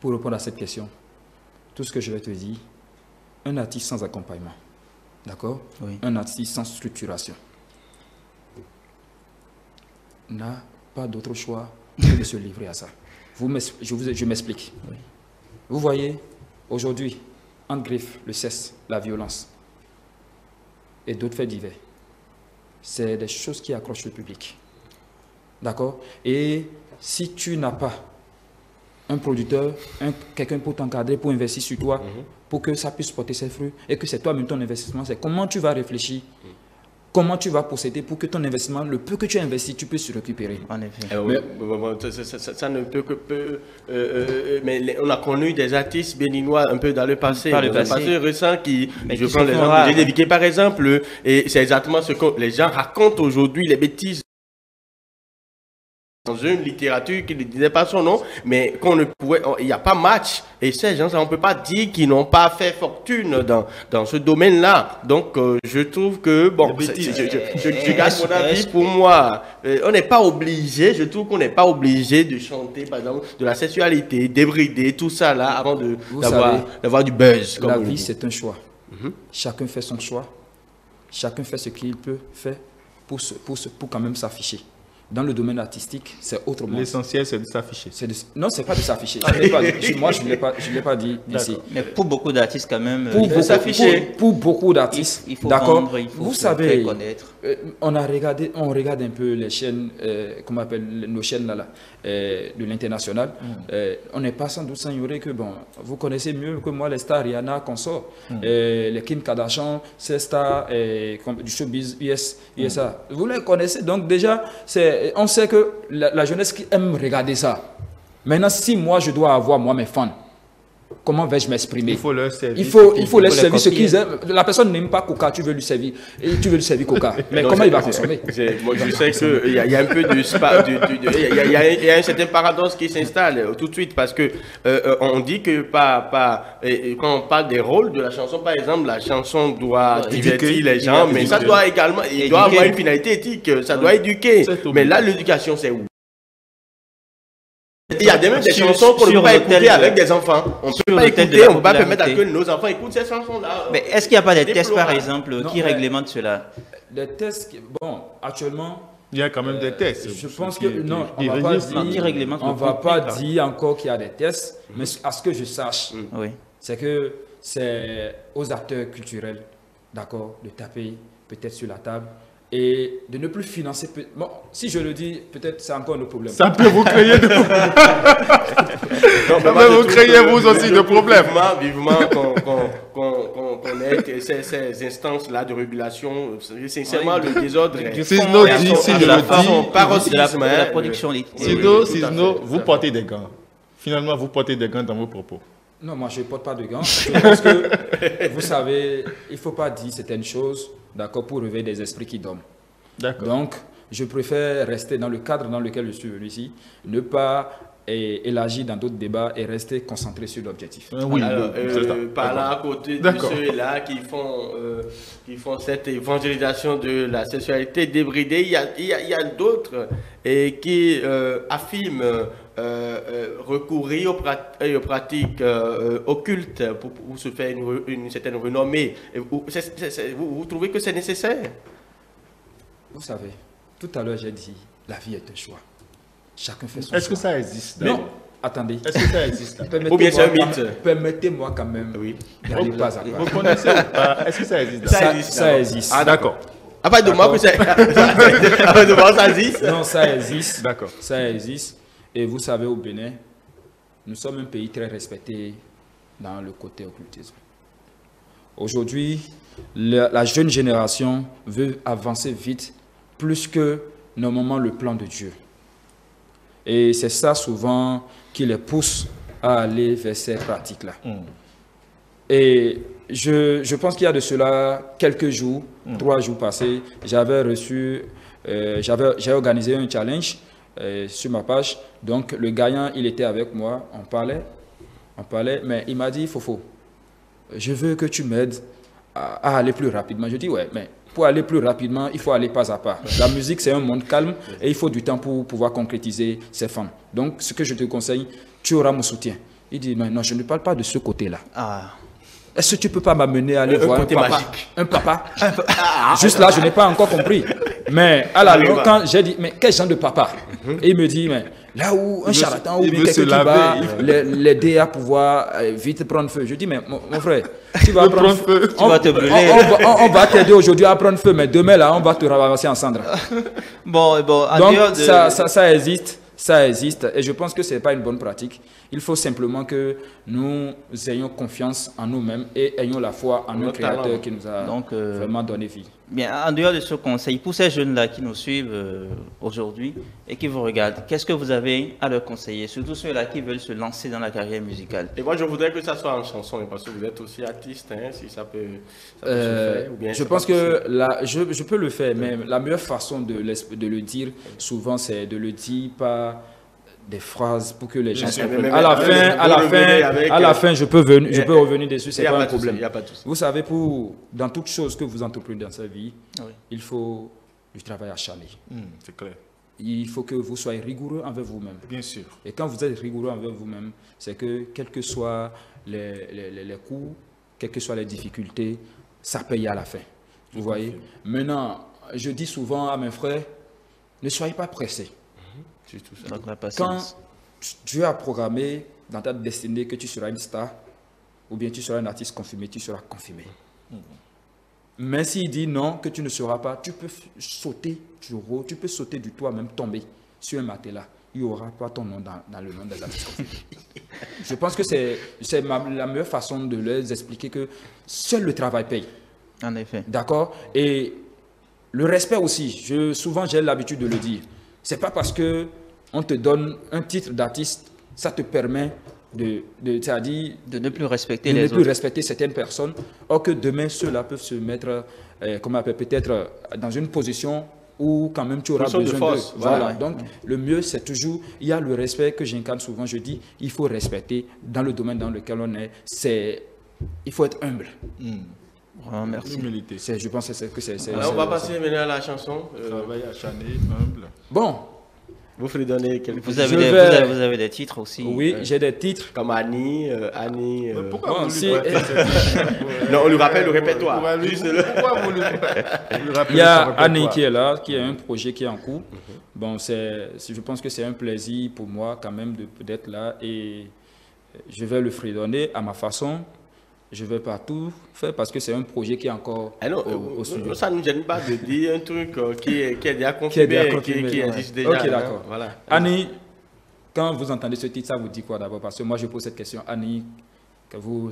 Pour répondre à cette question, tout ce que je vais te dire, un artiste sans accompagnement, d'accord? Oui. Un artiste sans structuration n'a pas d'autre choix que de se livrer à ça. Je m'explique. Oui. Vous voyez, aujourd'hui, entre griffes, le cesse, la violence et d'autres faits divers, c'est des choses qui accrochent le public. D'accord? Et si tu n'as pas un producteur, quelqu'un pour t'encadrer, pour investir sur toi, pour que ça puisse porter ses fruits, et que c'est toi-même ton investissement, c'est comment tu vas réfléchir, comment tu vas procéder pour que ton investissement, le peu que tu as investi, tu puisses récupérer. En effet. Ça ne peut que... mais on a connu des artistes béninois un peu dans le passé, récent, je prends l'exemple de Dédiqué par exemple, et c'est exactement ce que les gens racontent aujourd'hui, les bêtises. Dans une littérature qui ne disait pas son nom, mais qu'on ne pouvait, il n'y a pas match. Et ces gens, on ne peut pas dire qu'ils n'ont pas fait fortune dans ce domaine-là. Donc, je trouve que, bon, je garde mon avis pour moi. On n'est pas obligé, je trouve qu'on n'est pas obligé de chanter, par exemple, de la sexualité, débrider, tout ça là, avant d'avoir du buzz. La vie, c'est un choix. Chacun fait son choix. Chacun fait ce qu'il peut faire pour quand même s'afficher. Dans le domaine artistique, c'est autrement. L'essentiel, c'est de s'afficher. Non, c'est pas de s'afficher. Moi, je ne l'ai pas dit ici. Mais pour beaucoup d'artistes, quand même, pour beaucoup d'artistes, il faut d'accord. Il faut vous savez, connaître. on regarde un peu les chaînes, comment on appelle nos chaînes là, de l'international. On n'est pas sans doute sans ignorer que, bon, vous connaissez mieux que moi les stars Rihanna, consort, les Kim Kardashian, ces stars du showbiz USA. Vous les connaissez, donc déjà, on sait que la jeunesse qui aime regarder ça. Maintenant, si moi je dois avoir mes fans, comment vais-je m'exprimer? Il faut leur servir. Il faut leur servir ce qu'ils aiment. La personne n'aime pas Coca, tu veux lui servir Coca. Mais comment il va consommer? Moi, je sais qu'il y a un peu il y a un certain paradoxe qui s'installe tout de suite parce que on dit que quand on parle des rôles de la chanson, par exemple, la chanson doit divertir les gens, mais ça doit également, il doit avoir une finalité éthique, ça doit éduquer. Mais là, l'éducation, c'est où? Il y a même des chansons qu'on ne peut pas écouter avec des enfants. On ne peut pas écouter, on ne peut pas permettre à que nos enfants écoutent ces chansons-là. Mais est-ce qu'il n'y a pas des tests, par exemple, qui réglementent cela? Des tests, bon, actuellement... Il y a quand même des tests. Je pense que non, on ne va pas dire encore qu'il y a des tests, mais à ce que je sache, c'est que c'est aux acteurs culturels, d'accord, de taper peut-être sur la table et de ne plus financer. Bon, si je le dis, peut-être c'est encore le problème. Ça peut vous créer des problèmes. Ça peut vous créer vous aussi des problèmes. Vivement qu'on ait ces instances-là de régulation. Sincèrement, le désordre est... Sinon, dit la production. Sinon, vous portez des gants. Finalement, vous portez des gants dans vos propos. Non, moi, je ne porte pas de gants. Je pense que, vous savez, il ne faut pas dire certaines choses, d'accord, pour réveiller des esprits qui dorment. D'accord. Donc, je préfère rester dans le cadre dans lequel je suis venu ici, ne pas élargir dans d'autres débats et rester concentré sur l'objectif. Oui, alors, par là, à côté de ceux-là qui font cette évangélisation de la sexualité débridée, il y a d'autres qui affirment recourir aux pratiques occultes pour se faire une certaine renommée. Vous trouvez que c'est nécessaire? Vous savez, tout à l'heure j'ai dit, la vie est un choix. Chacun fait son choix. Est-ce que ça existe? Non, attendez. Est-ce que ça existe? Ou bien c'est un mythe? Permettez-moi quand même d'aller pas à pas. Vous connaissez ou pas? Est-ce que ça existe? Ça existe. Ah, d'accord. Ah, pas de moi que c'est. Ah, de moi, ça existe? Non, ça existe. D'accord. Ça existe. Et vous savez, au Bénin, nous sommes un pays très respecté dans le côté occultisme. Aujourd'hui, la jeune génération veut avancer vite, plus que normalement le plan de Dieu. Et c'est ça souvent qui les pousse à aller vers ces pratiques-là. Et je pense qu'il y a de cela quelques jours, 3 jours passés, j'avais organisé un challenge sur ma page. Donc le gagnant, il était avec moi, on parlait, mais il m'a dit, Fofo, je veux que tu m'aides à aller plus rapidement. Je dis, ouais, mais pour aller plus rapidement, il faut aller pas à pas. La musique, c'est un monde calme et il faut du temps pour pouvoir concrétiser ces femmes. Donc, ce que je te conseille, tu auras mon soutien. Il dit, mais non, je ne parle pas de ce côté-là. Est-ce que tu ne peux pas m'amener à aller voir un papa? Un papa? Juste là, je n'ai pas encore compris. Mais à la longue, quand j'ai dit, mais quel genre de papa? Et il me dit, mais là où un charlatan ou quelqu'un qui va l'aider à pouvoir vite prendre feu. Je dis, mais mon frère, tu vas prendre feu. Tu vas te brûler. On va t'aider aujourd'hui à prendre feu, mais demain, là, on va te ramasser en cendres. Donc, ça existe. Ça existe et je pense que ce n'est pas une bonne pratique. Il faut simplement que nous ayons confiance en nous-mêmes et ayons la foi en notre Créateur qui nous a vraiment donné vie. Bien, en dehors de ce conseil, pour ces jeunes-là qui nous suivent aujourd'hui et qui vous regardent, qu'est-ce que vous avez à leur conseiller, surtout ceux-là qui veulent se lancer dans la carrière musicale? Et moi, je voudrais que ça soit en chanson, parce que vous êtes aussi artiste, hein, si ça peut se faire. Ou bien je pense que je peux le faire, mais la meilleure façon de le dire, souvent, c'est de le dire par des phrases pour que les gens comprennent. À la fin, je peux revenir dessus, c'est pas un problème. Vous savez, dans toute chose que vous entreprenez dans sa vie, il faut du travail acharné. C'est clair. Il faut que vous soyez rigoureux envers vous-même. Bien sûr. Et quand vous êtes rigoureux envers vous-même, c'est que quels que soient les coups, quelles que soient les difficultés, ça paye à la fin. Vous voyez? Maintenant, je dis souvent à mes frères, ne soyez pas pressés. Quand Dieu a programmé dans ta destinée que tu seras une star, ou bien tu seras un artiste confirmé, tu seras confirmé. Mais s'il dit non, que tu ne seras pas, tu peux sauter du haut, tu peux sauter du toit, même tomber sur un matelas. Il n'y aura pas ton nom dans le nom des artistes confirmés. Je pense que c'est la meilleure façon de leur expliquer que seul le travail paye. En effet. D'accord? Et le respect aussi, souvent j'ai l'habitude de le dire. C'est pas parce que on te donne un titre d'artiste, ça te permet de ne plus respecter ne plus respecter certaines personnes, or que demain ceux-là peuvent se mettre, peut-être dans une position où quand même tu auras besoin d'eux. Voilà. Donc le mieux c'est toujours, il y a le respect que j'incarne souvent, je dis, il faut respecter dans le domaine dans lequel on est, il faut être humble. Merci. Humilité. Je pense que c'est. Alors on va passer maintenant à la chanson. Travail acharné, humble. Bon. Vous voulez donner quelques vous avez des titres aussi? Oui, j'ai des titres. Comme Annie. Pourquoi vous lui Non, on lui rappelle le répertoire. Pourquoi vous lui rappelez? Il y a Annie qui est là, qui a un projet qui est en cours. Bon, je pense que c'est un plaisir pour moi quand même d'être là et je vais le fredonner à ma façon. Je ne vais pas tout faire parce que c'est un projet qui est encore au studio. Ça ne nous gêne pas de dire un truc qui est déjà confirmé, qui existe déjà. Ok, d'accord. Voilà. Annie, quand vous entendez ce titre, ça vous dit quoi d'abord? Parce que moi, je pose cette question. Annie, que vous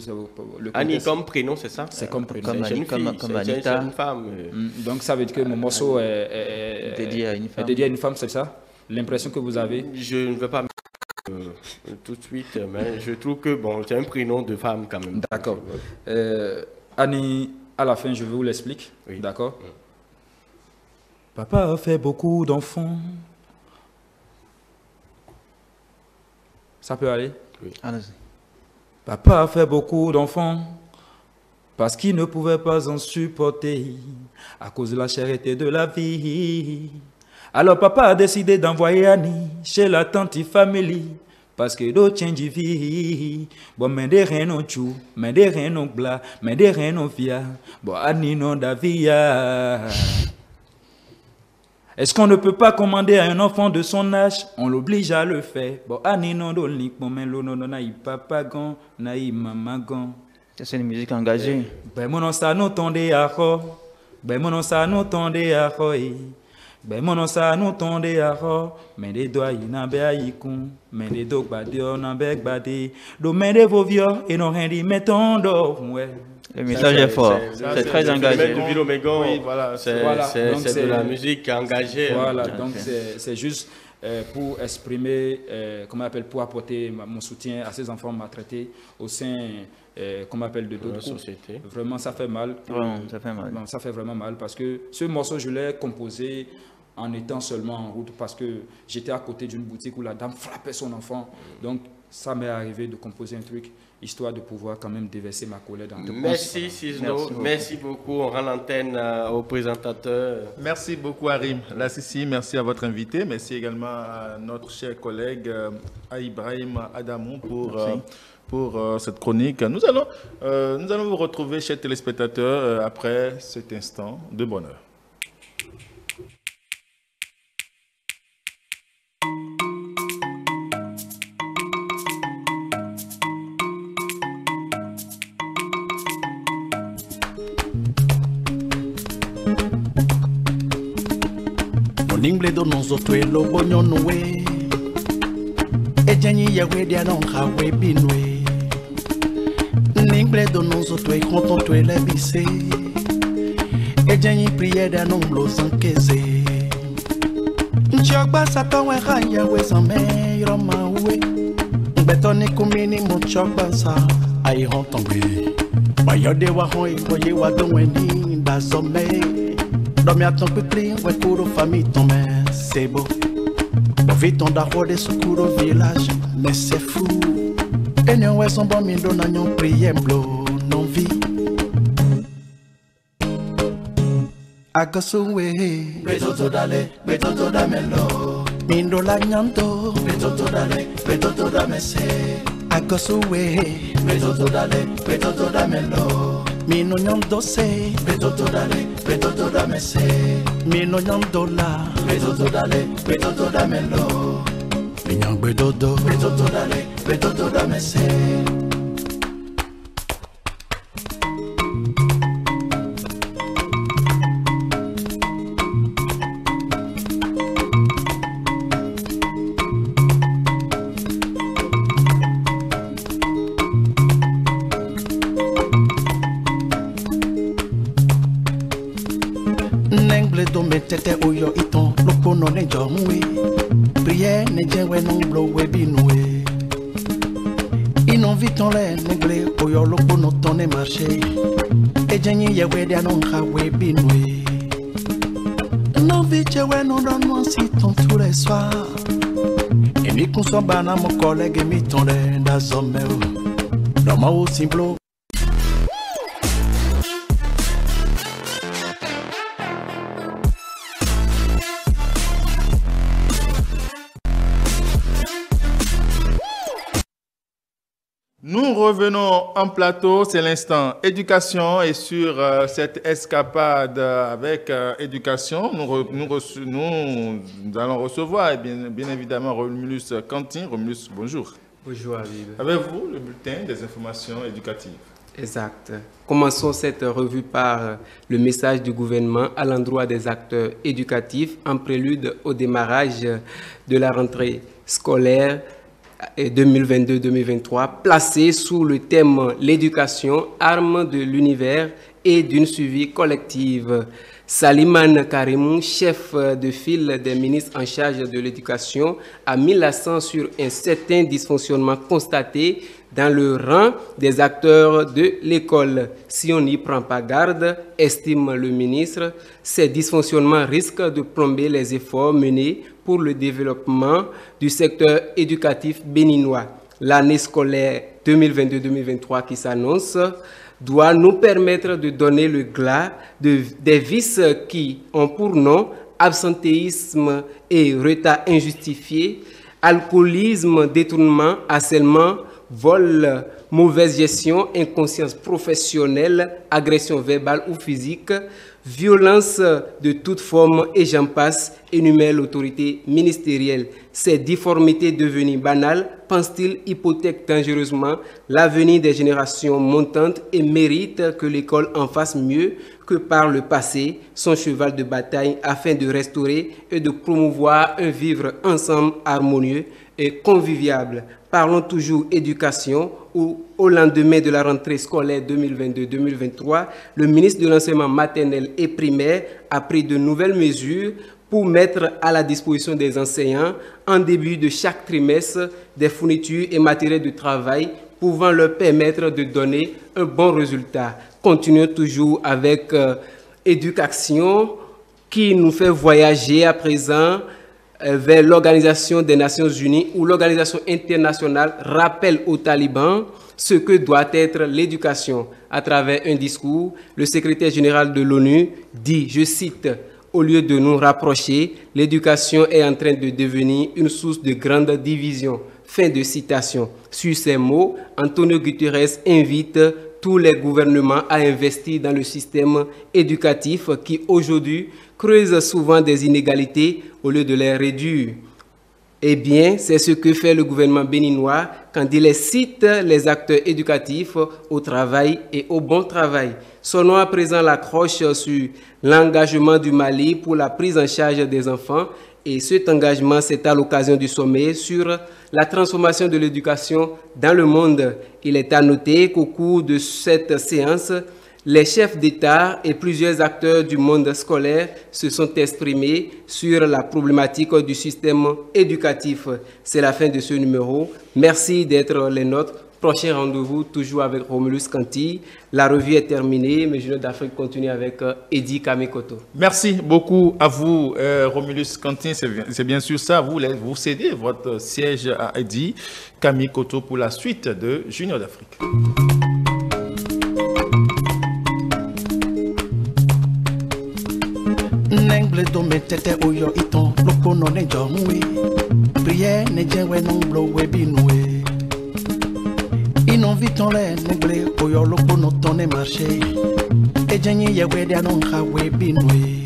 le Annie comme prénom, c'est ça? C'est comme prénom. Comme Annie, comme Anita. C'est une femme. Donc, ça veut dire que mon morceau est dédié à une femme. Est dédié à une femme, c'est ça? L'impression que vous avez? Je ne veux pas tout de suite, mais je trouve que c'est un prénom de femme quand même. D'accord. Annie, à la fin, je vous l'explique. Oui. D'accord. Papa a fait beaucoup d'enfants. Ça peut aller? Oui. Allez-y. Papa a fait beaucoup d'enfants parce qu'il ne pouvait pas en supporter à cause de la charité de la vie. Alors papa a décidé d'envoyer Annie chez la tante famille parce que d'autres change de vie. Bon, mais des rien non chou, mais des rien non bla, mais des rien non via. Bon, Annie non davia. Est-ce qu'on ne peut pas commander à un enfant de son âge? On l'oblige à le faire. Bon, Annie non dolik, bon, mais l'on n'a papa gon, n'a maman gon. C'est une musique engagée. Ben, mon nom ça nous tonde à ho. Ben, mon nom ça nous tonde à ho. Ben, mon nom ça nous tonde à ho. Mais des doigts y n'a pas yikun. Mais des doigts badio n'a pas badé. Do mais des vos vieux et non rien dit, mettons d'or, ouais. Le message est fort, c'est très engagé. Oui, voilà, c'est de la musique engagée. Voilà, donc c'est juste pour exprimer, comment on appelle, pour apporter mon soutien à ces enfants maltraités au sein, comment on appelle, de d'autres sociétés. Vraiment, ça fait mal. Ça fait mal. Ça fait vraiment mal parce que ce morceau, je l'ai composé en étant seulement en route parce que j'étais à côté d'une boutique où la dame frappait son enfant. Donc, ça m'est arrivé de composer un truc histoire de pouvoir quand même déverser ma colère dans tout. Merci Cisno, merci beaucoup. On rend l'antenne au présentateur. Merci beaucoup Harim. Là, Sissi, merci à votre invité. Merci également à notre cher collègue Ibrahim Adamou pour cette chronique. Nous allons vous retrouver, chers téléspectateurs, après cet instant de bonheur. Ningle do non zoto elo bonyo nowe Ejanyi yawe dia non hawe binwe Ningle do non zoto e konton to ele bise Ejanyi priye dia non blo sankeze Nchokba satan we khanya we same roma we Betoni kumini mo chokba sa ai hontongwe Bayode wa hoi koye wa donwe ni da some Dormi à ton peuple, ouais, pour famille, ton mère, c'est beau. Bon, vite, on doit rôder ce cours au village, mais c'est fou. Et nous, ouais, son bon, mais nous, n'ayons prié, blo, non vie. Agosuwe, betoto dale, betoto damelo. Mindo la nyanto, betoto dale, betoto damese. Agosuwe, betoto dale, betoto damelo. Mino nyandose, betoto dale, betoto damese. Mino nyandola, betoto dale, betoto damelo. Minyang betoto, betoto dale, betoto damese. Tete oyo iton loko no ne jomwe prière ne jewe non blo we binwe inon viton le negle oyo loko no tonne marché e jenyi yewe dia non ha we binwe non vichewe non non si ton tous les soirs et mi consomba na mon collègue mi ton le da zomeo no ma o simblo. Nous revenons en plateau, c'est l'instant éducation et sur cette escapade avec éducation, nous allons recevoir bien évidemment Romulus Kantin. Romulus, bonjour. Bonjour Habib. Avec vous, le bulletin des informations éducatives. Exact. Commençons cette revue par le message du gouvernement à l'endroit des acteurs éducatifs en prélude au démarrage de la rentrée scolaire 2022-2023, placée sous le thème « L'éducation, arme de l'univers et d'une suivi collective ». Salimane Karimou, chef de file des ministres en charge de l'éducation, a mis l'accent sur un certain dysfonctionnement constaté dans le rang des acteurs de l'école. Si on n'y prend pas garde, estime le ministre, ces dysfonctionnements risquent de plomber les efforts menés pour le développement du secteur éducatif béninois. L'année scolaire 2022-2023 qui s'annonce doit nous permettre de donner le glas des vices qui ont pour nom absentéisme et retard injustifié, alcoolisme, détournement, harcèlement, vol, mauvaise gestion, inconscience professionnelle, agression verbale ou physique, violence de toute forme et j'en passe, énumère l'autorité ministérielle. Ces difformités devenues banales, pense-t-il, hypothèquent dangereusement l'avenir des générations montantes et méritent que l'école en fasse mieux que par le passé, son cheval de bataille afin de restaurer et de promouvoir un vivre ensemble harmonieux et convivial. Parlons toujours éducation, où au lendemain de la rentrée scolaire 2022-2023, le ministre de l'enseignement maternel et primaire a pris de nouvelles mesures pour mettre à la disposition des enseignants, en début de chaque trimestre, des fournitures et matériels de travail pouvant leur permettre de donner un bon résultat. Continuons toujours avec éducation qui nous fait voyager à présent vers l'Organisation des Nations Unies où l'Organisation internationale rappelle aux talibans ce que doit être l'éducation. À travers un discours, le secrétaire général de l'ONU dit, je cite, « Au lieu de nous rapprocher, l'éducation est en train de devenir une source de grande division. » Fin de citation. Sur ces mots, Antonio Guterres invite tous les gouvernements à investir dans le système éducatif qui aujourd'hui creuse souvent des inégalités au lieu de les réduire. Eh bien, c'est ce que fait le gouvernement béninois quand il cite les acteurs éducatifs au travail et au bon travail. Sonnons à présent la croche sur l'engagement du Mali pour la prise en charge des enfants. Et cet engagement, c'est à l'occasion du sommet sur la transformation de l'éducation dans le monde. Il est à noter qu'au cours de cette séance, les chefs d'État et plusieurs acteurs du monde scolaire se sont exprimés sur la problématique du système éducatif. C'est la fin de ce numéro. Merci d'être les nôtres. Prochain rendez-vous, toujours avec Romulus Kanti. La revue est terminée, mais Jeunes d'Afrique continue avec Eddie Kamikoto. Merci beaucoup à vous, Romulus Kanti. C'est bien sûr ça, vous cédez votre siège à Eddie Kamikoto pour la suite de Junior d'Afrique. Nengle do me tete oyo iton loko no ne jomwe prière ne jewe non blo we binwe inon viton le nengle oyo loko no tonne marché e jenye ye we dia non ha we binwe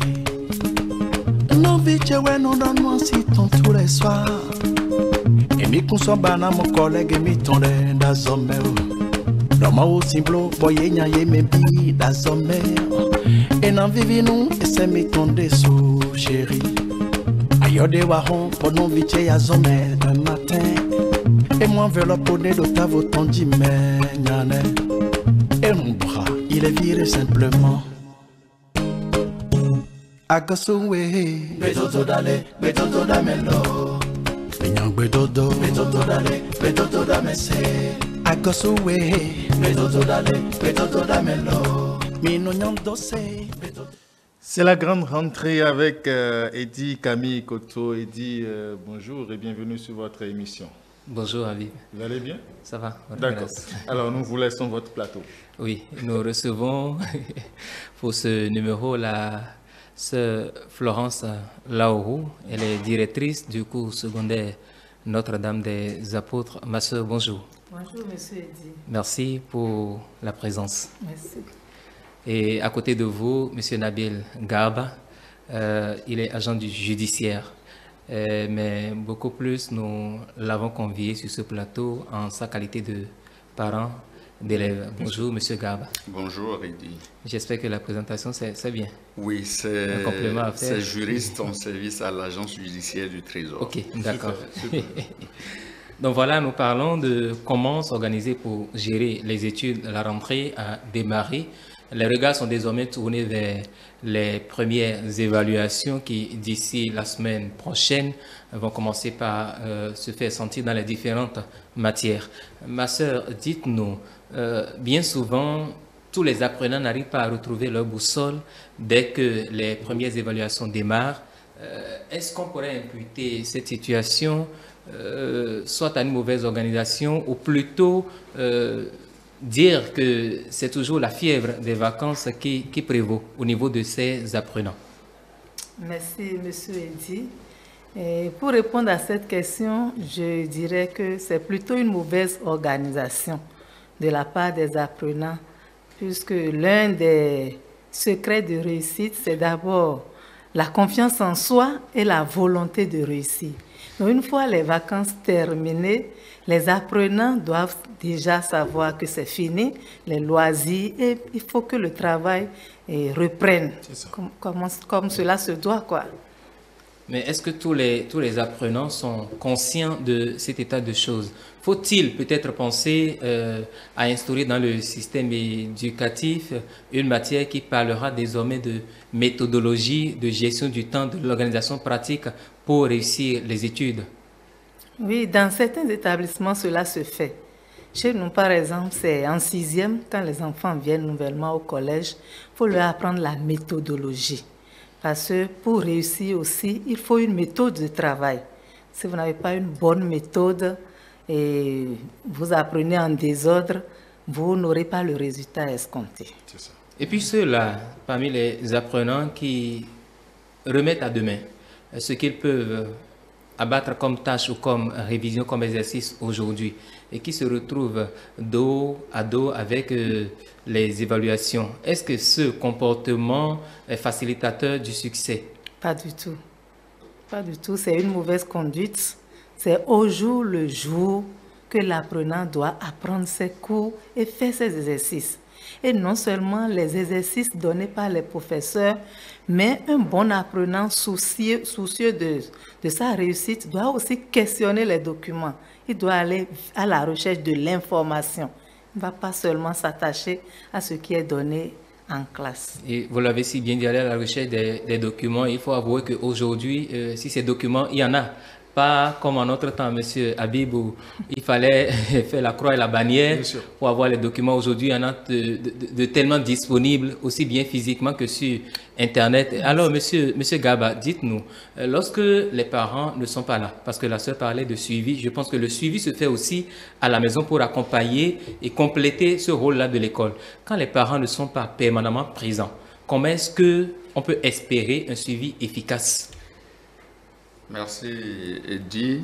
non vichewe non don no si ton tous les soirs et mi consomba na mon collègue mi tonde da zomeo no ma o simblo boye nya ye me bi da zomeo. Et n'en vivi nous, et c'est mi ton dessous, chérie. Ayode wahon, pour nous vite ya zome un matin. Et moi, enveloppe au nez de ta voton d'imé, nyane. Et mon bras, il est viré simplement. Agosoué, bedodo dale, bedodo damelo. Menyang bedodo, bedodo dale, bedodo damese. Agosoué, bedodo dale, bedodo damelo. C'est la grande rentrée avec Eddie Kamikoto. Eddie, bonjour et bienvenue sur votre émission. Bonjour Habib. Vous allez bien? Ça va. D'accord. Alors nous vous laissons votre plateau. Oui, nous recevons pour ce numéro la sœur Florence Laourou. Elle est directrice du cours secondaire Notre-Dame des Apôtres. Ma sœur, bonjour. Bonjour monsieur Eddie. Merci pour la présence. Merci. Et à côté de vous, M. Nabil Garba, il est agent judiciaire. Mais beaucoup plus, nous l'avons convié sur ce plateau en sa qualité de parent d'élèves. Bonjour, M. Garba. Bonjour, Eddie. J'espère que la présentation, c'est bien. Oui, c'est un complément à faire. C'est juriste en service à l'agence judiciaire du Trésor. Ok, d'accord. Donc voilà, nous parlons de comment s'organiser pour gérer les études. La rentrée a démarré. Les regards sont désormais tournés vers les premières évaluations qui, d'ici la semaine prochaine, vont commencer par se faire sentir dans les différentes matières. Ma sœur, dites-nous, bien souvent, tous les apprenants n'arrivent pas à retrouver leur boussole dès que les premières évaluations démarrent. Est-ce qu'on pourrait imputer cette situation soit à une mauvaise organisation ou plutôt dire que c'est toujours la fièvre des vacances qui prévaut au niveau de ces apprenants? Merci, Monsieur Eddy. Et pour répondre à cette question, je dirais que c'est plutôt une mauvaise organisation de la part des apprenants, puisque l'un des secrets de réussite, c'est d'abord la confiance en soi et la volonté de réussir. Donc, une fois les vacances terminées, les apprenants doivent déjà savoir que c'est fini, les loisirs, et il faut que le travail reprenne comme cela se doit, quoi. Mais est-ce que tous les apprenants sont conscients de cet état de choses? Faut-il peut-être penser à instaurer dans le système éducatif une matière qui parlera désormais de méthodologie, de gestion du temps, de l'organisation pratique pour réussir les études? Oui, dans certains établissements, cela se fait. Chez nous, par exemple, c'est en 6e, quand les enfants viennent nouvellement au collège, il faut leur apprendre la méthodologie. Parce que pour réussir aussi, il faut une méthode de travail. Si vous n'avez pas une bonne méthode et vous apprenez en désordre, vous n'aurez pas le résultat escompté. Et puis ceux-là, parmi les apprenants qui remettent à demain ce qu'ils peuvent abattre comme tâche ou comme révision, comme exercice aujourd'hui, et qui se retrouvent dos à dos avec les évaluations. Est-ce que ce comportement est facilitateur du succès? Pas du tout. Pas du tout. C'est une mauvaise conduite. C'est au jour le jour que l'apprenant doit apprendre ses cours et faire ses exercices. Et non seulement les exercices donnés par les professeurs, mais un bon apprenant soucieux de sa réussite doit aussi questionner les documents. Il doit aller à la recherche de l'information. Il ne va pas seulement s'attacher à ce qui est donné en classe. Et vous l'avez si bien dit, aller à la recherche des documents. Il faut avouer qu'aujourd'hui, si ces documents, il y en a. Pas comme en notre temps, Monsieur Habib, où il fallait faire la croix et la bannière pour avoir les documents. Aujourd'hui, il y en a de tellement disponibles, aussi bien physiquement que sur Internet. Alors, Monsieur Gaba, dites-nous, lorsque les parents ne sont pas là, parce que la sœur parlait de suivi, je pense que le suivi se fait aussi à la maison pour accompagner et compléter ce rôle-là de l'école. Quand les parents ne sont pas permanemment présents, comment est-ce qu'on peut espérer un suivi efficace? Merci Eddy.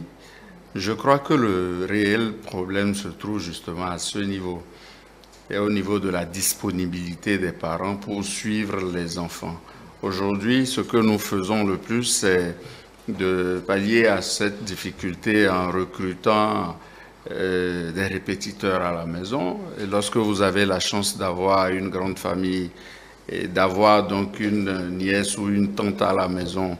Je crois que le réel problème se trouve justement à ce niveau et au niveau de la disponibilité des parents pour suivre les enfants. Aujourd'hui, ce que nous faisons le plus, c'est de pallier à cette difficulté en recrutant des répétiteurs à la maison. Et lorsque vous avez la chance d'avoir une grande famille et d'avoir donc une nièce ou une tante à la maison,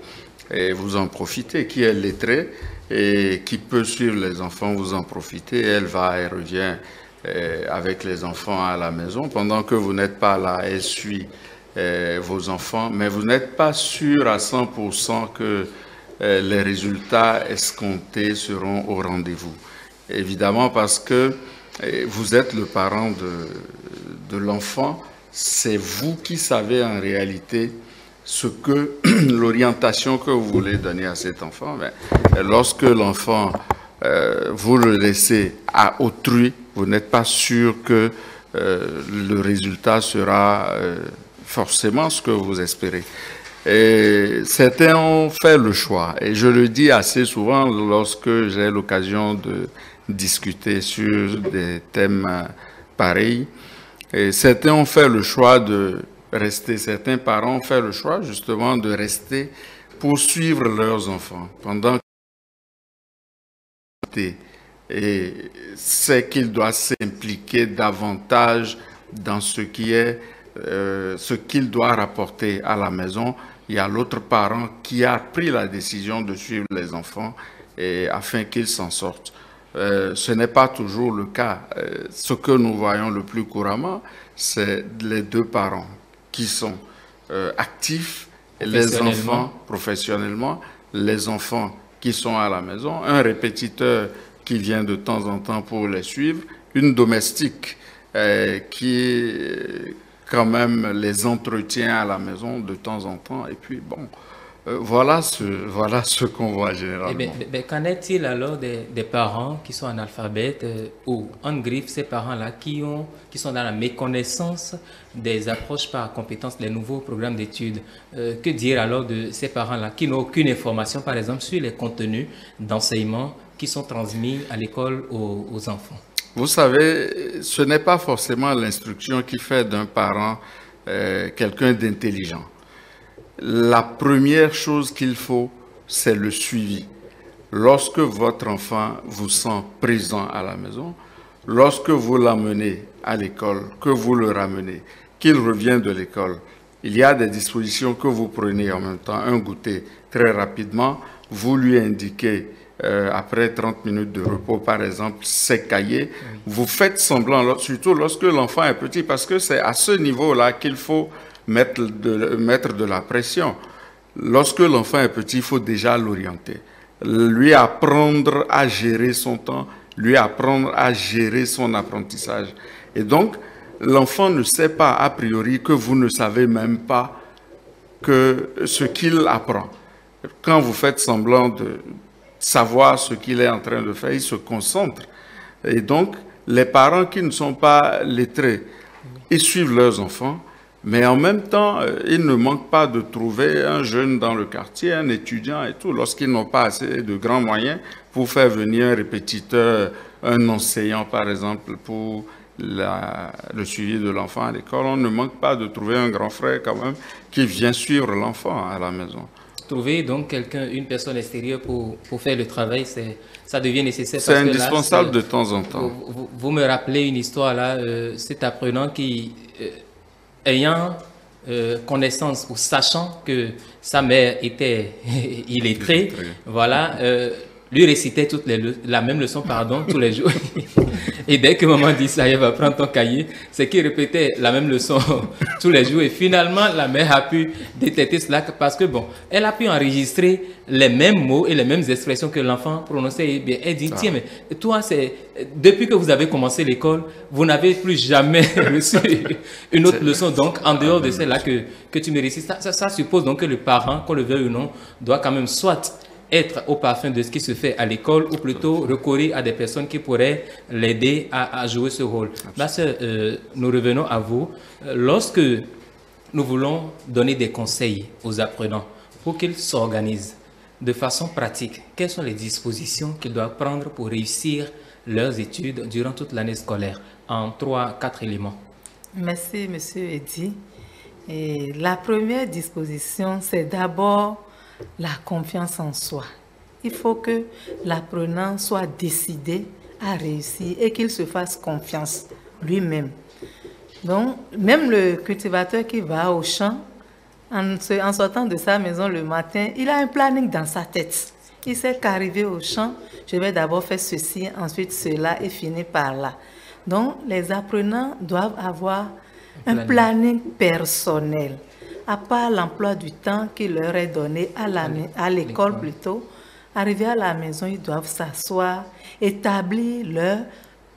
et vous en profitez, qui est lettrée et qui peut suivre les enfants, vous en profitez, elle va et revient avec les enfants à la maison. Pendant que vous n'êtes pas là, elle suit vos enfants, mais vous n'êtes pas sûr à 100% que les résultats escomptés seront au rendez-vous. Évidemment, parce que vous êtes le parent de l'enfant, c'est vous qui savez en réalité ce que l'orientation que vous voulez donner à cet enfant. Lorsque l'enfant, vous le laissez à autrui, vous n'êtes pas sûr que le résultat sera forcément ce que vous espérez. Et certains ont fait le choix, et je le dis assez souvent lorsque j'ai l'occasion de discuter sur des thèmes pareils. Et certains ont fait le choix de rester, certains parents ont fait le choix justement de rester pour suivre leurs enfants pendant et c'est qu'il doit s'impliquer davantage dans ce qui est ce qu'il doit rapporter à la maison. Il y a l'autre parent qui a pris la décision de suivre les enfants et afin qu'ils s'en sortent. ce n'est pas toujours le cas. Ce que nous voyons le plus couramment, c'est les deux parents qui sont actifs, les enfants professionnellement, les enfants qui sont à la maison, un répétiteur qui vient de temps en temps pour les suivre, une domestique qui quand même les entretient à la maison de temps en temps, et puis bon, voilà ce qu'on voit généralement. Qu'en est-il alors des parents qui sont analphabètes ou en griffe, ces parents-là qui sont dans la méconnaissance des approches par compétences, des nouveaux programmes d'études? Que dire alors de ces parents-là qui n'ont aucune information, par exemple, sur les contenus d'enseignement qui sont transmis à l'école aux enfants? Vous savez, ce n'est pas forcément l'instruction qui fait d'un parent quelqu'un d'intelligent. La première chose qu'il faut, c'est le suivi. Lorsque votre enfant vous sent présent à la maison, lorsque vous l'amenez à l'école, que vous le ramenez, qu'il revient de l'école, il y a des dispositions que vous prenez en même temps, un goûter très rapidement, vous lui indiquez après 30 minutes de repos, par exemple, ses cahiers, vous faites semblant, surtout lorsque l'enfant est petit, parce que c'est à ce niveau-là qu'il faut mettre de la pression. Lorsque l'enfant est petit, il faut déjà l'orienter, lui apprendre à gérer son temps, lui apprendre à gérer son apprentissage. Et donc, l'enfant ne sait pas a priori que vous ne savez même pas que ce qu'il apprend. Quand vous faites semblant de savoir ce qu'il est en train de faire, il se concentre. Et donc, les parents qui ne sont pas lettrés, ils suivent leurs enfants, mais en même temps, ils ne manquent pas de trouver un jeune dans le quartier, un étudiant et tout, lorsqu'ils n'ont pas assez de grands moyens pour faire venir un répétiteur, un enseignant par exemple, pour le suivi de l'enfant à l'école. On ne manque pas de trouver un grand frère quand même qui vient suivre l'enfant à la maison. Trouver donc quelqu'un, une personne extérieure pour faire le travail, ça devient nécessaire. C'est indispensable de temps en temps. Vous me rappelez une histoire là, cet apprenant qui, ayant connaissance ou sachant que sa mère était illettrée, voilà, lui récitait la même leçon, pardon, tous les jours. Et dès que maman dit ça, elle va prendre ton cahier, c'est qu'il répétait la même leçon tous les jours. Et finalement, la mère a pu détecter cela parce que bon, elle a pu enregistrer les mêmes mots et les mêmes expressions que l'enfant prononçait. Et bien, elle dit, tiens, mais toi, depuis que vous avez commencé l'école, vous n'avez plus jamais reçu une autre leçon. Donc, en dehors de celle-là que tu me récites, ça suppose donc que le parent, qu'on le veuille ou non, doit quand même soit être au parfum de ce qui se fait à l'école ou plutôt recourir à des personnes qui pourraient l'aider à jouer ce rôle. Ma sœur, nous revenons à vous. Lorsque nous voulons donner des conseils aux apprenants pour qu'ils s'organisent de façon pratique, quelles sont les dispositions qu'ils doivent prendre pour réussir leurs études durant toute l'année scolaire en 3-4 éléments? Merci, Monsieur Eddy. Et la première disposition, c'est d'abord la confiance en soi. Il faut que l'apprenant soit décidé à réussir et qu'il se fasse confiance lui-même. Donc, même le cultivateur qui va au champ, en sortant de sa maison le matin, il a un planning dans sa tête. Il sait qu'arriver au champ, je vais d'abord faire ceci, ensuite cela et finir par là. Donc, les apprenants doivent avoir un planning personnel. À part l'emploi du temps qui leur est donné à l'école plutôt, arriver à la maison, ils doivent s'asseoir, établir leur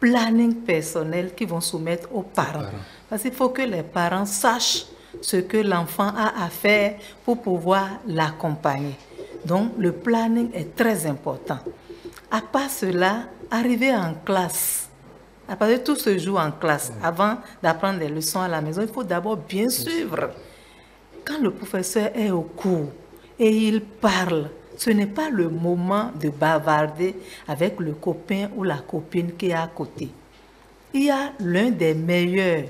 planning personnel qu'ils vont soumettre aux parents. Parce qu'il faut que les parents sachent ce que l'enfant a à faire pour pouvoir l'accompagner. Donc, le planning est très important. À part cela, arriver en classe. À part de tout se joue en classe. Avant d'apprendre des leçons à la maison, il faut d'abord bien suivre. Quand le professeur est au cours et il parle, ce n'est pas le moment de bavarder avec le copain ou la copine qui est à côté. Il y a l'un des meilleurs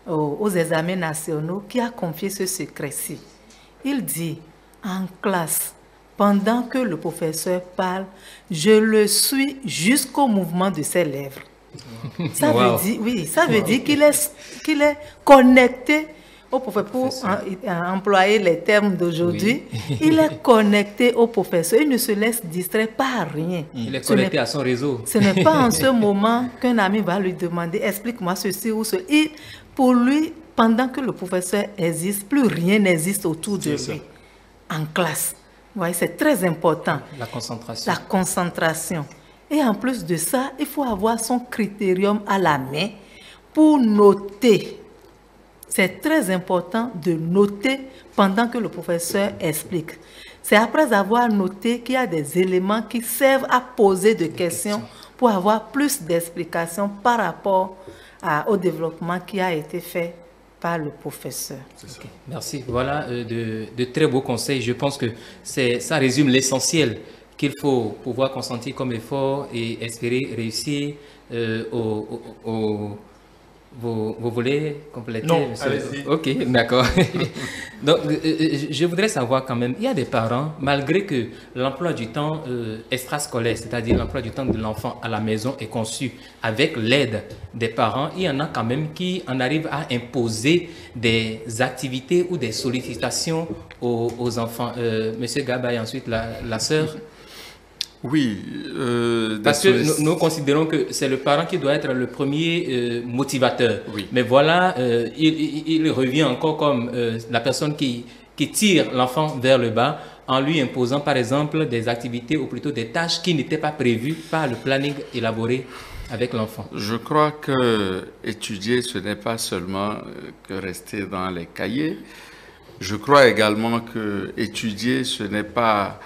aux examens nationaux qui a confié ce secret-ci. Il dit en classe, pendant que le professeur parle, je le suis jusqu'au mouvement de ses lèvres. Ça veut dire, oui, ça veut dire qu'il est connecté au professeur, pour employer les termes d'aujourd'hui, il est connecté au professeur, il ne se laisse distraire par rien. Il est connecté à son réseau. Ce n'est pas en ce moment qu'un ami va lui demander, explique-moi ceci ou cela. Pour lui, pendant que le professeur existe, plus rien n'existe autour de lui, en classe. Vous voyez, c'est très important. La concentration. La concentration. Et en plus de ça, il faut avoir son critérium à la main pour noter. C'est très important de noter pendant que le professeur explique. C'est après avoir noté qu'il y a des éléments qui servent à poser des questions pour avoir plus d'explications par rapport au développement qui a été fait par le professeur. Okay. Merci. Voilà de très beaux conseils. Je pense que ça résume l'essentiel qu'il faut pouvoir consentir comme effort et espérer réussir vous voulez compléter? Non, allez-y. Ok, d'accord. Donc, je voudrais savoir quand même, il y a des parents, malgré que l'emploi du temps extrascolaire, c'est-à-dire l'emploi du temps de l'enfant à la maison est conçu avec l'aide des parents, il y en a quand même qui en arrivent à imposer des activités ou des sollicitations aux enfants. Monsieur Gaba et ensuite la sœur. Oui. Parce que nous considérons que c'est le parent qui doit être le premier motivateur. Oui. Mais voilà, il revient encore comme la personne qui tire l'enfant vers le bas en lui imposant par exemple des activités ou plutôt des tâches qui n'étaient pas prévues par le planning élaboré avec l'enfant. Je crois que étudier, ce n'est pas seulement que rester dans les cahiers. Je crois également que étudier, ce n'est pas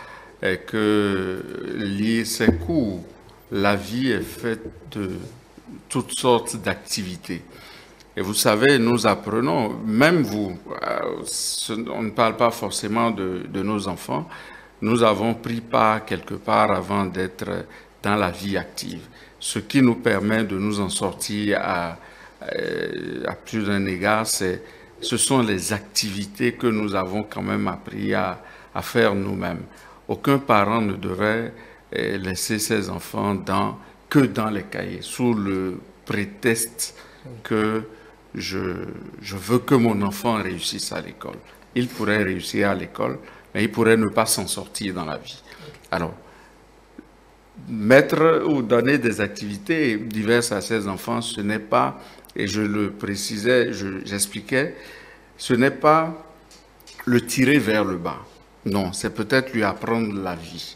que lire ses cours. La vie est faite de toutes sortes d'activités. Et vous savez, nous apprenons, même vous, on ne parle pas forcément de nos enfants, nous avons pris part quelque part avant d'être dans la vie active. Ce qui nous permet de nous en sortir à plus d'un égard, ce sont les activités que nous avons quand même appris à faire nous-mêmes. Aucun parent ne devrait laisser ses enfants que dans les cahiers, sous le prétexte que je veux que mon enfant réussisse à l'école. Il pourrait réussir à l'école, mais il pourrait ne pas s'en sortir dans la vie. Alors, mettre ou donner des activités diverses à ses enfants, ce n'est pas, et je le précisais, j'expliquais, ce n'est pas le tirer vers le bas. Non, c'est peut-être lui apprendre la vie.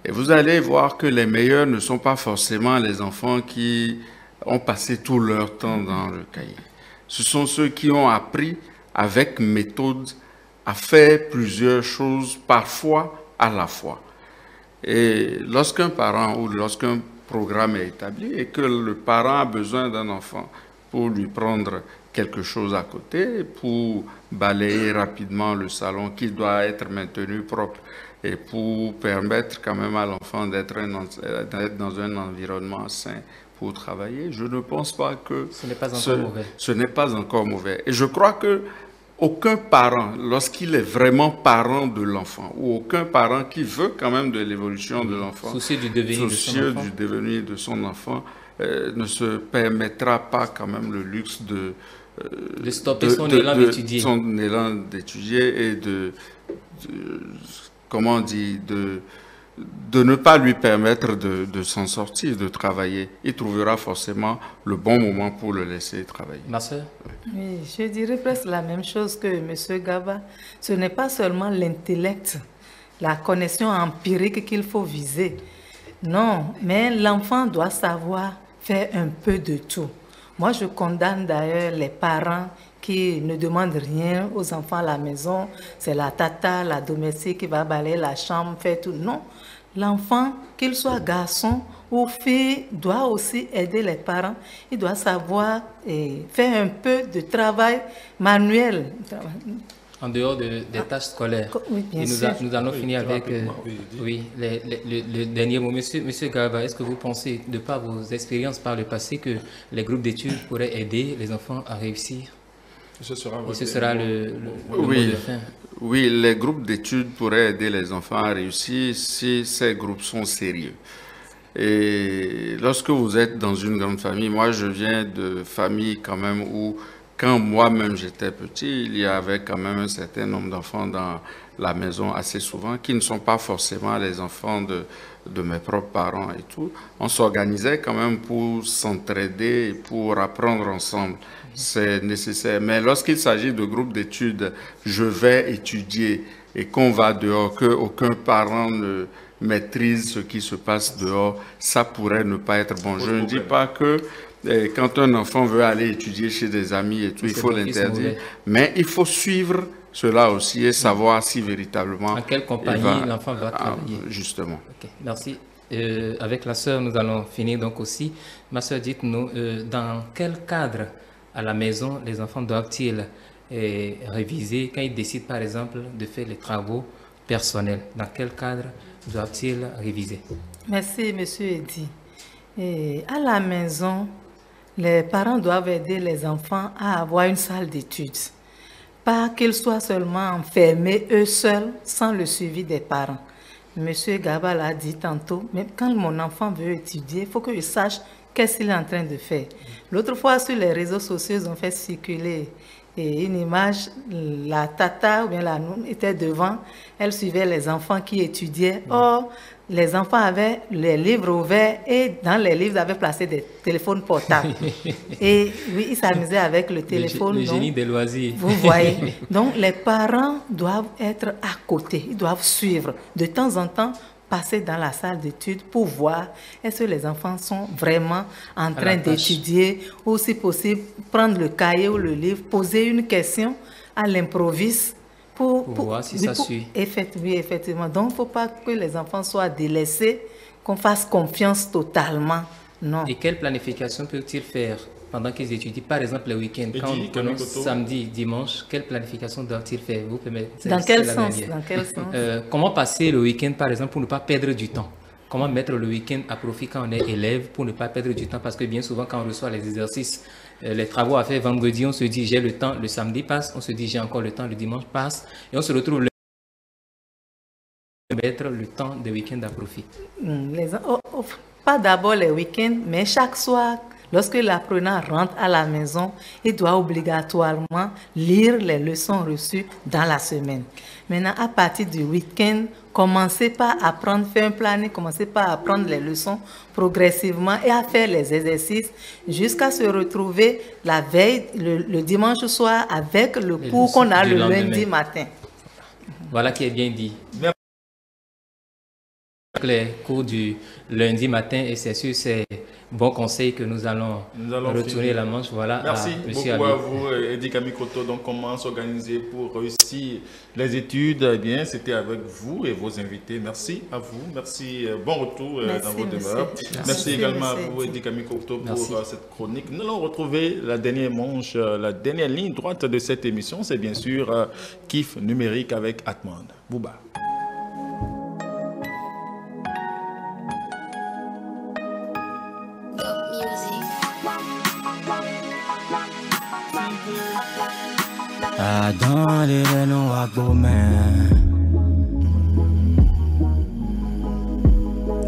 Et vous allez voir que les meilleurs ne sont pas forcément les enfants qui ont passé tout leur temps dans le cahier. Ce sont ceux qui ont appris avec méthode à faire plusieurs choses, parfois à la fois. Et lorsqu'un parent ou lorsqu'un programme est établi et que le parent a besoin d'un enfant pour lui prendre quelque chose à côté, pour balayer rapidement le salon qui doit être maintenu propre et pour permettre quand même à l'enfant d'être dans un environnement sain pour travailler, je ne pense pas que ce n'est pas encore mauvais. Ce n'est pas encore mauvais. Et je crois que aucun parent, lorsqu'il est vraiment parent de l'enfant, ou aucun parent qui veut quand même de l'évolution de l'enfant, soucieux du devenir de son enfant, ne se permettra pas quand même le luxe de stopper son élan d'étudier. Son élan d'étudier et comment on dit, de ne pas lui permettre de s'en sortir, de travailler. Il trouvera forcément le bon moment pour le laisser travailler. Ma soeur? Oui, je dirais presque la même chose que M. Gaba. Ce n'est pas seulement l'intellect, la connexion empirique qu'il faut viser. Non, mais l'enfant doit savoir faire un peu de tout. Moi, je condamne d'ailleurs les parents qui ne demandent rien aux enfants à la maison. C'est la tata, la domestique qui va balayer la chambre, faire tout. Non, l'enfant, qu'il soit garçon ou fille, doit aussi aider les parents. Il doit savoir faire un peu de travail manuel. En dehors des tâches scolaires. Oui, bien sûr. Nous allons finir avec le dernier mot. Monsieur Gaba, est-ce que vous pensez, de par vos expériences par le passé, que les groupes d'études pourraient aider les enfants à réussir? Ce sera le mot de fin. Oui, les groupes d'études pourraient aider les enfants à réussir si ces groupes sont sérieux. Et lorsque vous êtes dans une grande famille, moi je viens de famille quand même où quand moi-même j'étais petit, il y avait quand même un certain nombre d'enfants dans la maison assez souvent, qui ne sont pas forcément les enfants de mes propres parents et tout. On s'organisait quand même pour s'entraider et pour apprendre ensemble. C'est nécessaire. Mais lorsqu'il s'agit de groupes d'études, je vais étudier et qu'on va dehors, qu'aucun parent ne maîtrise ce qui se passe dehors, ça pourrait ne pas être bon. Je ne dis pas que quand un enfant veut aller étudier chez des amis et tout, il faut l'interdire. Mais il faut suivre cela aussi et savoir si véritablement... En quelle compagnie l'enfant va travailler. Justement. Okay, merci. Avec la sœur, nous allons finir donc aussi. Ma sœur, dites-nous, dans quel cadre à la maison les enfants doivent-ils réviser quand ils décident par exemple de faire les travaux personnels? Dans quel cadre doivent-ils réviser? Merci, monsieur Eddy. Et à la maison, les parents doivent aider les enfants à avoir une salle d'études. Pas qu'ils soient seulement enfermés eux seuls sans le suivi des parents. Monsieur Gaba l'a dit tantôt, même quand mon enfant veut étudier, il faut que je sache qu'est-ce qu'il est en train de faire. L'autre fois, sur les réseaux sociaux, ils ont fait circuler une image, la tata ou bien la noune était devant, elle suivait les enfants qui étudiaient. Or, les enfants avaient les livres ouverts et dans les livres, ils avaient placé des téléphones portables. Et oui, ils s'amusaient avec le téléphone. Le génie des loisirs. Vous voyez. Donc, les parents doivent être à côté, ils doivent suivre. De temps en temps, passer dans la salle d'études pour voir est-ce que les enfants sont vraiment en train d'étudier ou si possible prendre le cahier ou le livre, poser une question à l'improviste pour voir si ça suit. Oui, effectivement. Donc, il ne faut pas que les enfants soient délaissés, qu'on fasse confiance totalement. Non. Et quelle planification peuvent-ils faire pendant qu'ils étudient? Par exemple, le week-end, quand on commence samedi, dimanche, quelle planification doivent-ils faire? Vous pouvez Dans quel sens? Comment passer le week-end, par exemple, pour ne pas perdre du temps? Comment mettre le week-end à profit quand on est élève pour ne pas perdre du temps? Parce que bien souvent, quand on reçoit les exercices, les travaux à faire vendredi, on se dit j'ai le temps, le samedi passe, on se dit j'ai encore le temps, le dimanche passe, et on se retrouve mettre le temps de week-end à profit. Pas d'abord les week-ends, mais chaque soir, lorsque l'apprenant rentre à la maison, il doit obligatoirement lire les leçons reçues dans la semaine. Maintenant, à partir du week-end, commencez par apprendre, faire un planning, commencez par apprendre les leçons progressivement et à faire les exercices jusqu'à se retrouver la veille, le dimanche soir, avec le cours qu'on a le lundi matin. Voilà qui est bien dit. Les cours du lundi matin, et c'est sûr, c'est bon conseil que nous allons retourner la manche. Voilà. Merci beaucoup à vous, Eddy Kamikoto. Donc, comment s'organiser pour réussir les études? Eh bien, c'était avec vous et vos invités. Merci à vous. Merci. Bon retour dans vos demeures. Merci également à vous, Eddy Kamikoto, pour cette chronique. Nous allons retrouver la dernière manche, la dernière ligne droite de cette émission. C'est bien sûr Kiff numérique avec Atman. Bouba. Dans les noms à Gomé,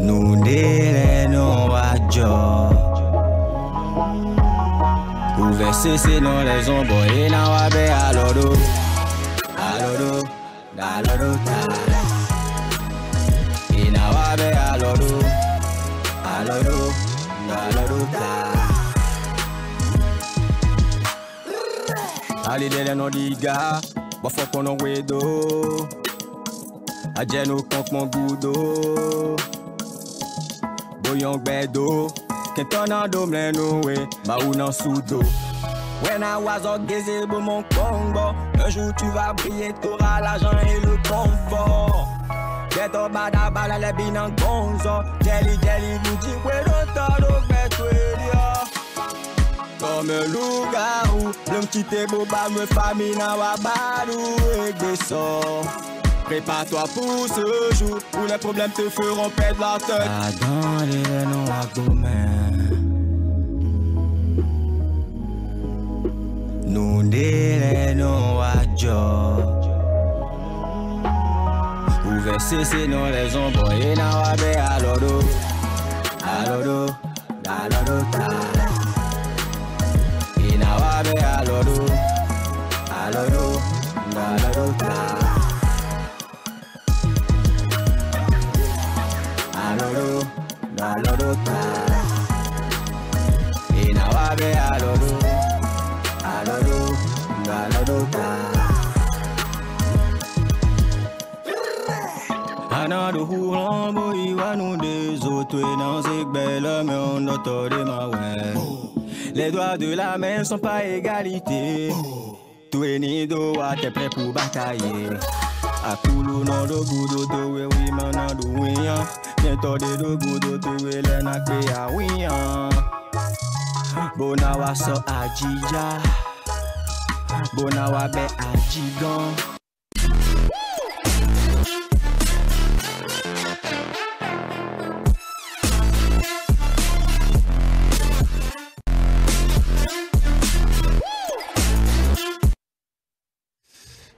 nous les noms à Joe. Ouvert c'est dans les ombres et n'a pas bé à l'oro, et n'a pas bé à l'oro. Ali dele no diga, bafo kono wedo. Ajeno konk mon gudo. Boyon bedo, kentona domle no we, ba ou nan soudo. When I was au gazebo mon Congo, un jour tu vas briller, t'auras l'argent et le confort. Get au bada bala le binan gonzo, jelly nous dit ouais l'auto comme un loup-garou, le petit boba me famille n'a pas balou et descend. Prépare-toi pour ce jour où les problèmes te feront perdre la tête. Dans les noms à Gomé, nous les noms à Joe. Ouvert c'est dans les ombres et n'a pas bé à l'oro. Aloro. Be a loro. galorota. Aloro, galorota. Inawabe aloro, aloro, galorota. Anado hulan boy wanu des autres dans ces belles mais on autorise ma ouais. Les doigts de la main sont pas égalité. Tout est nido à t'es prêt pour batailler. A kulu no do gudo do we we mana do wiya. Bientôt de do gudo do we le na pe a wiya. Bona wa so ajija. Bona wa be ajigan.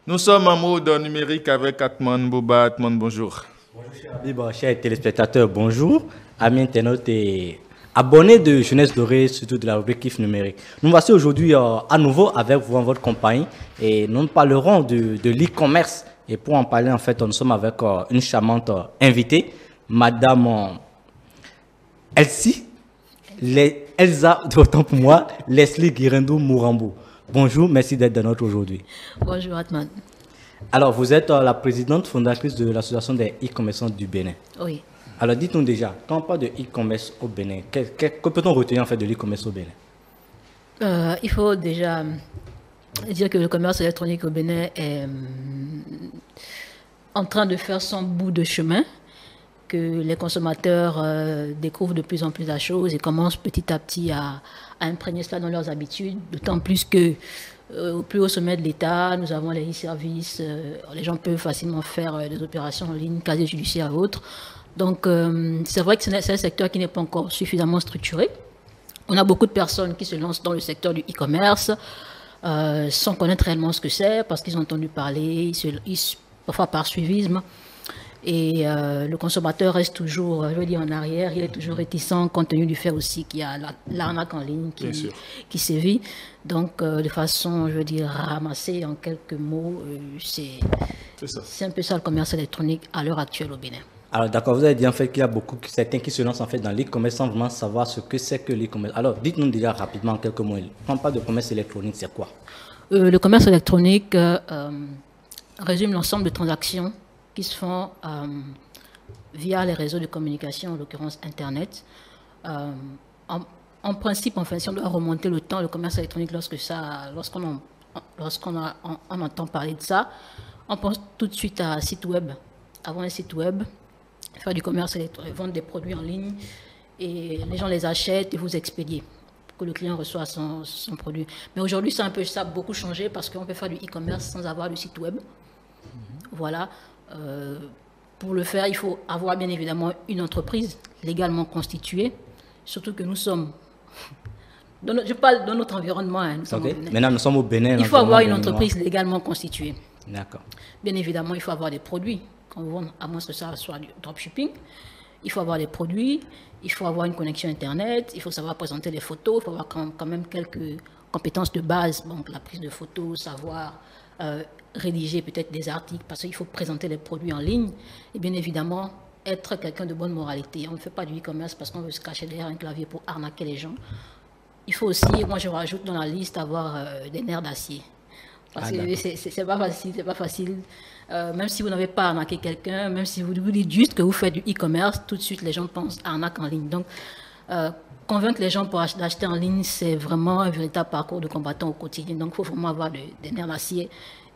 Nous sommes en mode numérique avec Atman Bouba. Atman, bonjour. Bonjour, chers téléspectateurs, bonjour. Amis internautes et abonnés de Jeunesse Dorée, surtout de la rubrique Kiff numérique. Nous voici aujourd'hui à nouveau avec vous en votre compagnie et nous parlerons de l'e-commerce. Et pour en parler, en fait, nous sommes avec une charmante invitée, Madame Elsa, autant pour moi, Leslie Guirendou Mourambo. Bonjour, merci d'être de notre aujourd'hui. Bonjour Atman. Alors, vous êtes la présidente fondatrice de l'association des e-commerçants du Bénin. Oui. Alors, dites-nous déjà, quand on parle de e-commerce au Bénin, que peut-on retenir en fait de l'e-commerce au Bénin? Il faut déjà dire que le commerce électronique au Bénin est en train de faire son bout de chemin, que les consommateurs découvrent de plus en plus la chose et commencent petit à petit à imprégner cela dans leurs habitudes, d'autant plus que au plus haut sommet de l'État, nous avons les e-services, les gens peuvent facilement faire des opérations en ligne, casier judiciaire et autres. Donc c'est vrai que c'est un secteur qui n'est pas encore suffisamment structuré. On a beaucoup de personnes qui se lancent dans le secteur du e-commerce sans connaître réellement ce que c'est, parce qu'ils ont entendu parler, parfois par suivisme. Et le consommateur reste toujours, je veux dire, en arrière, il est toujours réticent compte tenu du fait aussi qu'il y a l'arnaque en ligne qui sévit. Donc, de façon, je veux dire, ramassée en quelques mots, c'est un peu ça le commerce électronique à l'heure actuelle au Bénin. Alors d'accord, vous avez dit en fait qu'il y a certains qui se lancent en fait dans l'e-commerce sans vraiment savoir ce que c'est que l'e-commerce. Alors, dites-nous déjà rapidement en quelques mots, quand on parle de commerce électronique, c'est quoi? Le commerce électronique résume l'ensemble de transactions qui se font via les réseaux de communication, en l'occurrence Internet. En principe, enfin, si on doit remonter le temps, le commerce électronique, lorsqu'on entend parler de ça, on pense tout de suite à un site web. Avant un site web, faire du commerce électronique, vendre des produits en ligne, et les gens les achètent et vous expédiez, pour que le client reçoive son produit. Mais aujourd'hui, c'est un peu ça, beaucoup changé, parce qu'on peut faire du e-commerce sans avoir de site web. Voilà. Pour le faire, il faut avoir bien évidemment une entreprise légalement constituée, surtout que nous sommes, je parle de notre environnement. Hein, Maintenant, nous sommes au Bénin. Il faut avoir une entreprise légalement constituée. D'accord. Bien évidemment, il faut avoir des produits. Quand vous vendez, à moins que ça soit du dropshipping, il faut avoir des produits, il faut avoir une connexion Internet, il faut savoir présenter des photos, il faut avoir quand même quelques compétences de base, donc la prise de photos, savoir rédiger peut-être des articles, parce qu'il faut présenter les produits en ligne, et bien évidemment, être quelqu'un de bonne moralité. On ne fait pas du e-commerce parce qu'on veut se cacher derrière un clavier pour arnaquer les gens. Il faut aussi, moi je rajoute dans la liste, avoir des nerfs d'acier. Parce que c'est pas facile. Même si vous n'avez pas arnaqué quelqu'un, même si vous dites juste que vous faites du e-commerce, tout de suite les gens pensent à arnaque en ligne. Donc, convaincre les gens pour acheter en ligne, c'est vraiment un véritable parcours de combattant au quotidien. Donc, il faut vraiment avoir des nerfs d'acier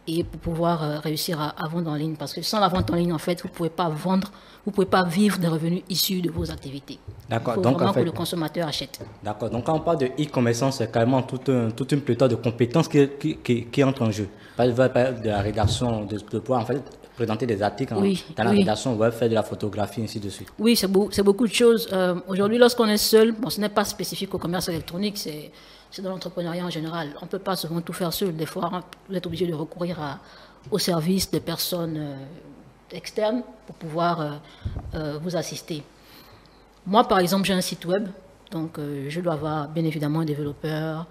et pour pouvoir réussir à vendre en ligne. Parce que sans la vente en ligne, en fait, vous ne pouvez pas vendre, vous ne pouvez pas vivre des revenus issus de vos activités. D'accord. Il faut vraiment que le consommateur achète. D'accord. Donc, quand on parle de e-commerçant, c'est carrément toute une pléthore de compétences qui entrent en jeu. Par exemple, de la rédaction, de pouvoir en fait présenter des articles dans la rédaction web, faire de la photographie, ainsi de suite. Oui, c'est beaucoup de choses. Aujourd'hui, lorsqu'on est seul, bon, ce n'est pas spécifique au commerce électronique, c'est dans l'entrepreneuriat en général. On ne peut pas souvent tout faire seul. Des fois, vous êtes obligé de recourir au service des personnes externes pour pouvoir vous assister. Moi, par exemple, j'ai un site web, donc je dois avoir bien évidemment un développeur,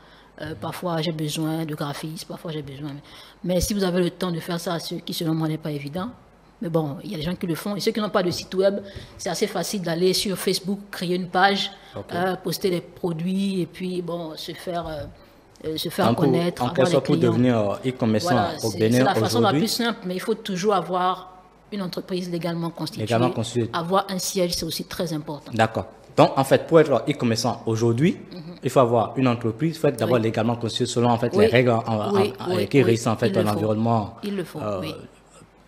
Parfois, j'ai besoin de graphistes, parfois j'ai besoin. Mais si vous avez le temps de faire ça, ce qui selon moi n'est pas évident. Mais bon, il y a des gens qui le font. Et ceux qui n'ont pas de site web, c'est assez facile d'aller sur Facebook, créer une page, poster des produits et puis bon, se faire connaître. En quelque sorte, pour devenir e-commerçant au Bénin aujourd'hui. C'est la façon la plus simple, mais il faut toujours avoir une entreprise légalement constituée. Avoir un siège, c'est aussi très important. D'accord. Donc, en fait, pour être e-commerçant aujourd'hui, il faut avoir une entreprise, il faut être d'abord légalement constituée selon en fait, les règles qui régissent en fait l'environnement. Il le faut,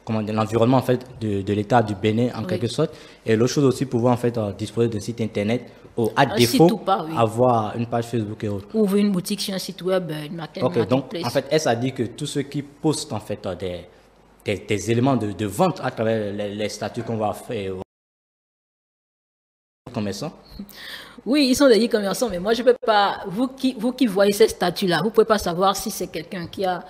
l'environnement en fait de l'État du Bénin en quelque sorte. Et l'autre chose aussi, pouvoir en fait disposer d'un site internet ou à défaut avoir une page Facebook et autres. Ou ouvrir une boutique sur un site web, une marketplace. Donc, en fait, est-ce à dire que tous ceux qui postent en fait des éléments de vente à travers les statuts qu'on va faire commerçants? Oui, ils sont des e-commerçants, mais moi je peux pas. Vous qui voyez ces statuts-là, vous pouvez pas savoir si c'est quelqu'un qui a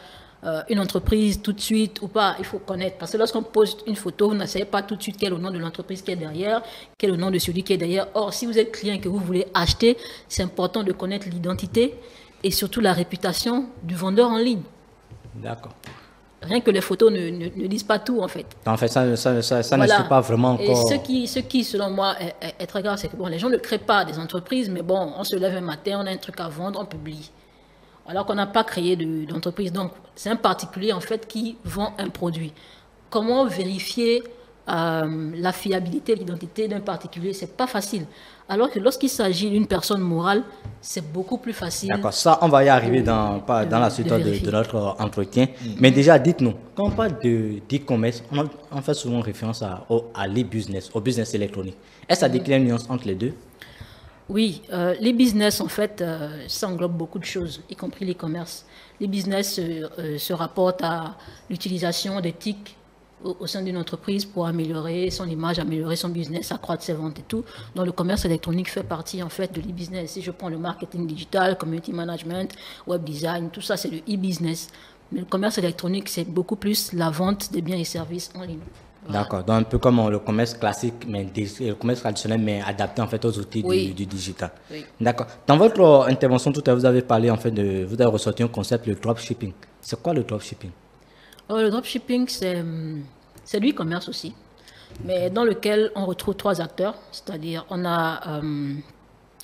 une entreprise tout de suite ou pas. Il faut connaître, parce que lorsqu'on poste une photo, vous ne savez pas tout de suite quel est le nom de l'entreprise qui est derrière, quel est le nom de celui qui est derrière. Or, si vous êtes client et que vous voulez acheter, c'est important de connaître l'identité et surtout la réputation du vendeur en ligne. D'accord. Rien que les photos ne disent pas tout, en fait. En fait, ça ne suit pas vraiment encore. Et ce qui selon moi, est très grave, c'est que bon, les gens ne créent pas des entreprises, mais bon, on se lève un matin, on a un truc à vendre, on publie. Alors qu'on n'a pas créé d'entreprise. Donc, c'est un particulier, en fait, qui vend un produit. Comment vérifier la fiabilité, l'identité d'un particulier? C'est pas facile. Alors que lorsqu'il s'agit d'une personne morale, c'est beaucoup plus facile. D'accord, ça, on va y arriver dans la suite de notre entretien. Mais déjà, dites-nous, quand on parle d'e-commerce, on fait souvent référence à l'e-business, au business électronique. Est-ce à dire qu'il y a une nuance entre les deux? Oui, les business, en fait, ça englobe beaucoup de choses, y compris l'e-commerce. Les business se rapportent à l'utilisation d'éthiques au sein d'une entreprise pour améliorer son image, améliorer son business, accroître ses ventes et tout. Donc le commerce électronique fait partie en fait de l'e-business. Si je prends le marketing digital, community management, web design, tout ça c'est le e-business. Mais le commerce électronique c'est beaucoup plus la vente des biens et services en ligne. Voilà. D'accord, donc un peu comme le commerce classique, mais le commerce traditionnel, mais adapté en fait aux outils du digital. Oui. D'accord. Dans votre intervention tout à l'heure, vous avez parlé en fait vous avez ressorti un concept, le dropshipping. C'est quoi le dropshipping? Le dropshipping, c'est du e-commerce aussi, mais dans lequel on retrouve trois acteurs, c'est-à-dire on a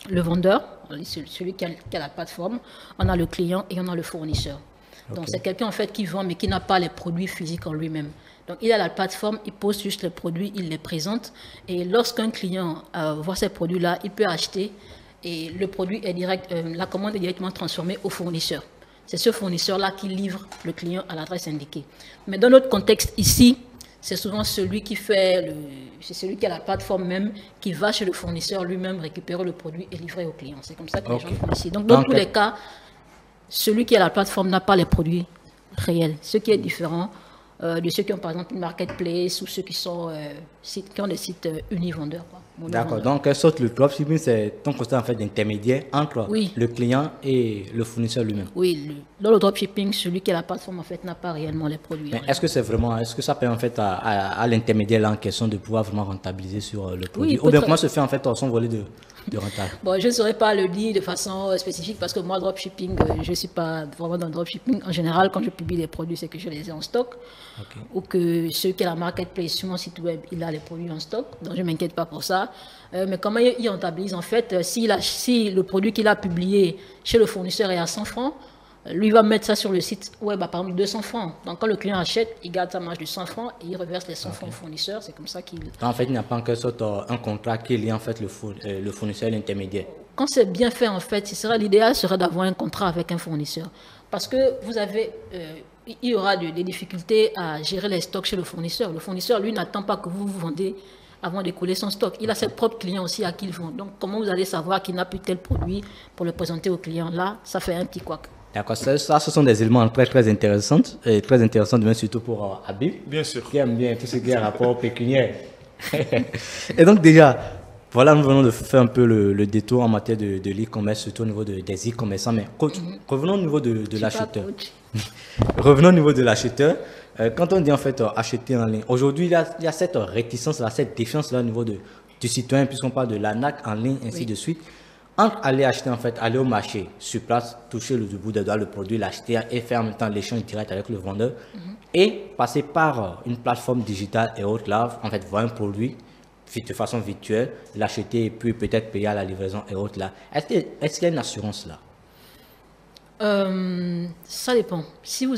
le vendeur, celui qui a la plateforme, on a le client et on a le fournisseur. Okay. Donc c'est quelqu'un en fait qui vend mais qui n'a pas les produits physiques en lui-même. Donc il a la plateforme, il pose juste les produits, il les présente et lorsqu'un client voit ces produits-là, il peut acheter et le produit est la commande est directement transformée au fournisseur. C'est ce fournisseur-là qui livre le client à l'adresse indiquée. Mais dans notre contexte ici, c'est souvent celui qui c'est celui qui a la plateforme même, qui va chez le fournisseur lui-même récupérer le produit et livrer au client. C'est comme ça que les gens font ici. Donc dans tous les cas, celui qui a la plateforme n'a pas les produits réels. Ce qui est différent de ceux qui ont par exemple une marketplace ou ceux qui ont des sites univendeurs. D'accord, donc en quelque sorte le dropshipping c'est un constat en fait d'intermédiaire entre le client et le fournisseur lui-même. Oui, dans le dropshipping, celui qui a la plateforme en fait n'a pas réellement les produits. Mais est-ce que ça permet en fait à l'intermédiaire là en question de pouvoir vraiment rentabiliser sur le produit? Ou bien comment se fait en fait son volet de rentable? Bon, je ne saurais pas le dire de façon spécifique parce que moi, dropshipping, je ne suis pas vraiment dans le dropshipping. En général, quand je publie des produits, c'est que je les ai en stock. Ou que ceux qui ont la marketplace sur mon site web, il a les produits en stock. Donc, je ne m'inquiète pas pour ça. Mais comment il rentabilise? En fait, si le produit qu'il a publié chez le fournisseur est à 100 francs, lui va mettre ça sur le site web à par exemple 200 francs. Donc quand le client achète, il garde sa marge de 100 francs et il reverse les 100 francs au fournisseur. C'est comme ça qu'il... En fait, il n'y a pas en quelque sorte un contrat qui lie en fait le fournisseur et l'intermédiaire. Quand c'est bien fait, en fait, l'idéal serait d'avoir un contrat avec un fournisseur. Parce que il y aura des difficultés à gérer les stocks chez le fournisseur. Le fournisseur, lui, n'attend pas que vous vendez avant d'écouler son stock. Il a ses propres clients aussi à qui il vend. Donc comment vous allez savoir qu'il n'a plus tel produit pour le présenter au client? Là, ça fait un petit couac. D'accord, ce sont des éléments très, très intéressants, et très intéressants même surtout pour Habib. Bien sûr. Qui aime bien tout ce qui est rapport pécuniaire. Et donc déjà, voilà, nous venons de faire un peu le détour en matière de l'e-commerce, surtout au niveau des e-commerçants. Mais revenons au niveau de l'acheteur. Revenons au niveau de l'acheteur. Quand on dit en fait acheter en ligne, aujourd'hui il y a cette réticence, cette défiance là au niveau du citoyen, puisqu'on parle de l'ANAC en ligne, ainsi de suite. Entre aller acheter, en fait, aller au marché, sur place, toucher le bout des doigts le produit, l'acheter et faire en même temps l'échange direct avec le vendeur, et passer par une plateforme digitale et autres là, en fait, voir un produit de façon virtuelle, l'acheter et puis peut-être payer à la livraison et autres là. Est-ce qu'il y a une assurance là? Ça dépend. Si vous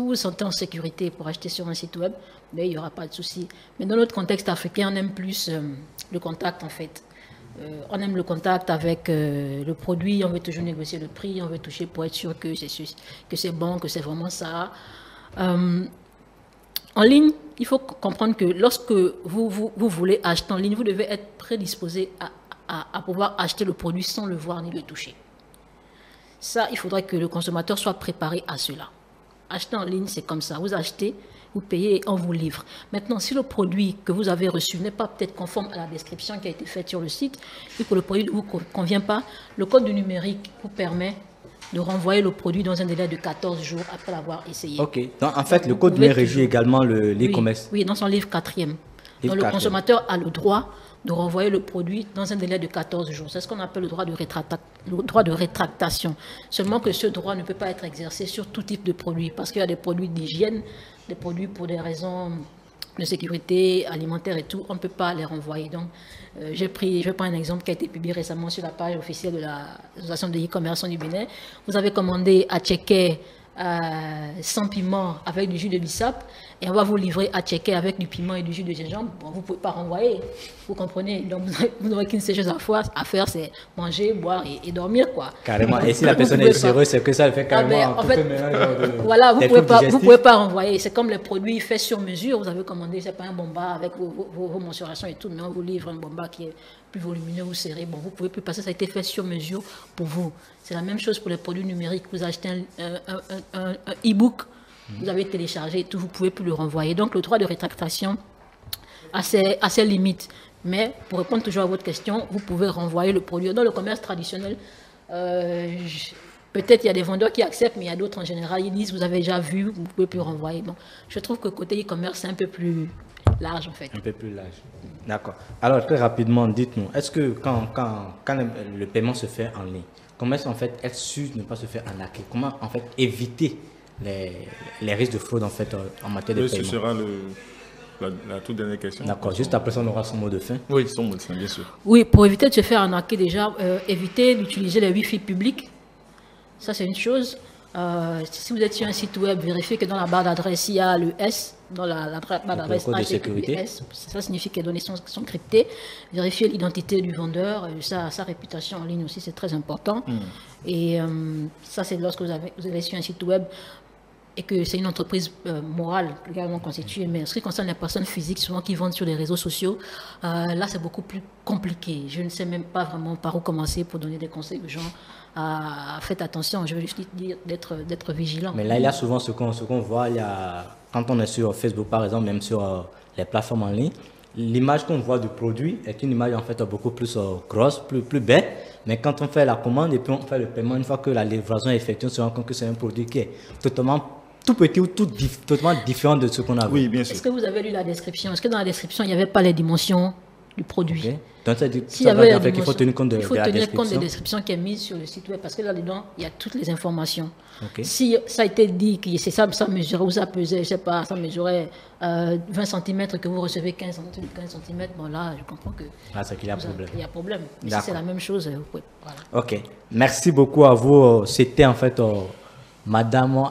vous sentez en sécurité pour acheter sur un site web, ben, il n'y aura pas de souci. Mais dans notre contexte africain, on aime plus le contact en fait. On aime le contact avec le produit, on veut toujours négocier le prix, on veut toucher pour être sûr que c'est bon, que c'est vraiment ça. En ligne, il faut comprendre que lorsque vous voulez acheter en ligne, vous devez être prédisposé à pouvoir acheter le produit sans le voir ni le toucher. Ça, il faudrait que le consommateur soit préparé à cela. Acheter en ligne, c'est comme ça. Vous achetez, vous payez et on vous livre. Maintenant, si le produit que vous avez reçu n'est pas peut-être conforme à la description qui a été faite sur le site et que le produit ne vous convient pas, le code du numérique vous permet de renvoyer le produit dans un délai de 14 jours après l'avoir essayé. Ok. Donc, en fait, le code numérique régit également l'e-commerce. Oui, dans son livre 4e. Donc, le consommateur a le droit de renvoyer le produit dans un délai de 14 jours. C'est ce qu'on appelle le droit de rétractation. Seulement que ce droit ne peut pas être exercé sur tout type de produit parce qu'il y a des produits d'hygiène, des produits pour des raisons de sécurité alimentaire et tout, on ne peut pas les renvoyer. Donc, je prends un exemple qui a été publié récemment sur la page officielle de l'Association de e-commerce du Bénin. Vous avez commandé à Tchéquet sans piment avec du jus de bissap et on va vous livrer à Tchéquet avec du piment et du jus de gingembre. Bon, vous ne pouvez pas renvoyer, vous comprenez. Donc, vous n'aurez qu'une seule chose à faire, c'est manger, boire et dormir, quoi. Carrément. Et si la personne est heureuse, c'est que ça le fait carrément. En fait, voilà, vous ne pouvez pas renvoyer. C'est comme les produits faits sur mesure. Vous avez commandé, c'est pas un bomba avec vos mensurations et tout, mais on vous livre un bomba qui est plus volumineux ou serré. Bon, vous ne pouvez plus passer, ça a été fait sur mesure pour vous. C'est la même chose pour les produits numériques. Vous achetez un e-book, vous avez téléchargé et tout, vous ne pouvez plus le renvoyer. Donc, le droit de rétractation a ses limites. Mais, pour répondre toujours à votre question, vous pouvez renvoyer le produit. Dans le commerce traditionnel, peut-être il y a des vendeurs qui acceptent, mais il y a d'autres en général, ils disent, vous avez déjà vu, vous ne pouvez plus renvoyer. Bon, je trouve que côté e-commerce, c'est un peu plus large, en fait. Un peu plus large. D'accord. Alors, très rapidement, dites-nous, est-ce que quand le paiement se fait en ligne, comment est-ce en fait être sûr de ne pas se faire arnaquer? Comment en fait éviter les risques de fraude en fait en matière de paiement? Ce sera la toute dernière question. D'accord. Juste après ça, on aura son mot de fin. Oui, son mot de fin, bien sûr. Oui, pour éviter de se faire arnaquer déjà, éviter d'utiliser les Wi-Fi publics. Ça, c'est une chose. Si vous êtes sur un site web, vérifiez que dans la barre d'adresse, il y a le S, dans la barre d'adresse HTTPS. Ça signifie que les données sont cryptées. Vérifiez l'identité du vendeur, sa réputation en ligne aussi, c'est très important. Et ça, c'est lorsque vous allez sur un site web et que c'est une entreprise morale légalement constituée. Mais en ce qui concerne les personnes physiques, souvent qui vendent sur les réseaux sociaux, là, c'est beaucoup plus compliqué. Je ne sais même pas vraiment par où commencer pour donner des conseils aux gens. Faites attention, je veux juste dire d'être vigilant. Mais là, il y a souvent ce qu'on voit, quand on est sur Facebook par exemple, même sur les plateformes en ligne, l'image qu'on voit du produit est une image en fait beaucoup plus grosse, plus belle. Mais quand on fait la commande et puis on fait le paiement, une fois que la livraison est effectuée, on se rend compte que c'est un produit qui est totalement tout petit ou totalement différent de ce qu'on a vu. Oui, bien sûr. Est-ce que vous avez lu la description? Est-ce que dans la description, il n'y avait pas les dimensions du produit? Okay. Donc, ça veut dire qu'il faut tenir compte de il faut la tenir compte description. des descriptions qui est mise sur le site web parce que là-dedans, il y a toutes les informations. Okay. Si ça a été dit que c'est ça mesurait ou ça pesait, je sais pas, ça mesurait 20 cm que vous recevez 15 cm, bon là, je comprends que c'est qu'il y a problème. Il y a problème. Mais si c'est la même chose, vous pouvez, voilà. Ok. Merci beaucoup à vous. C'était en fait Madame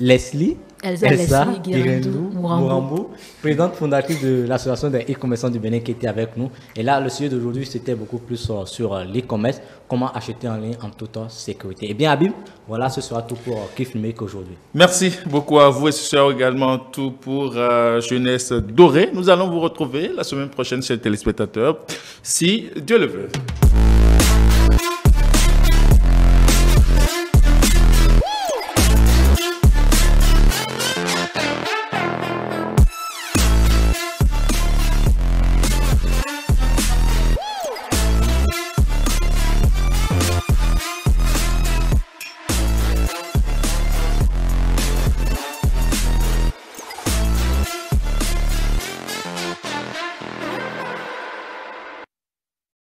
Leslie Elsa Guirendou Mourambo, présidente fondatrice de l'association des e-commerçants du Bénin qui était avec nous. Et là, le sujet d'aujourd'hui, c'était beaucoup plus sur l'e-commerce, comment acheter en ligne en toute sécurité. Eh bien, Habib, voilà, ce sera tout pour Kif Numérique aujourd'hui. Merci beaucoup à vous et ce sera également tout pour Jeunesse Dorée. Nous allons vous retrouver la semaine prochaine chez les téléspectateurs, si Dieu le veut.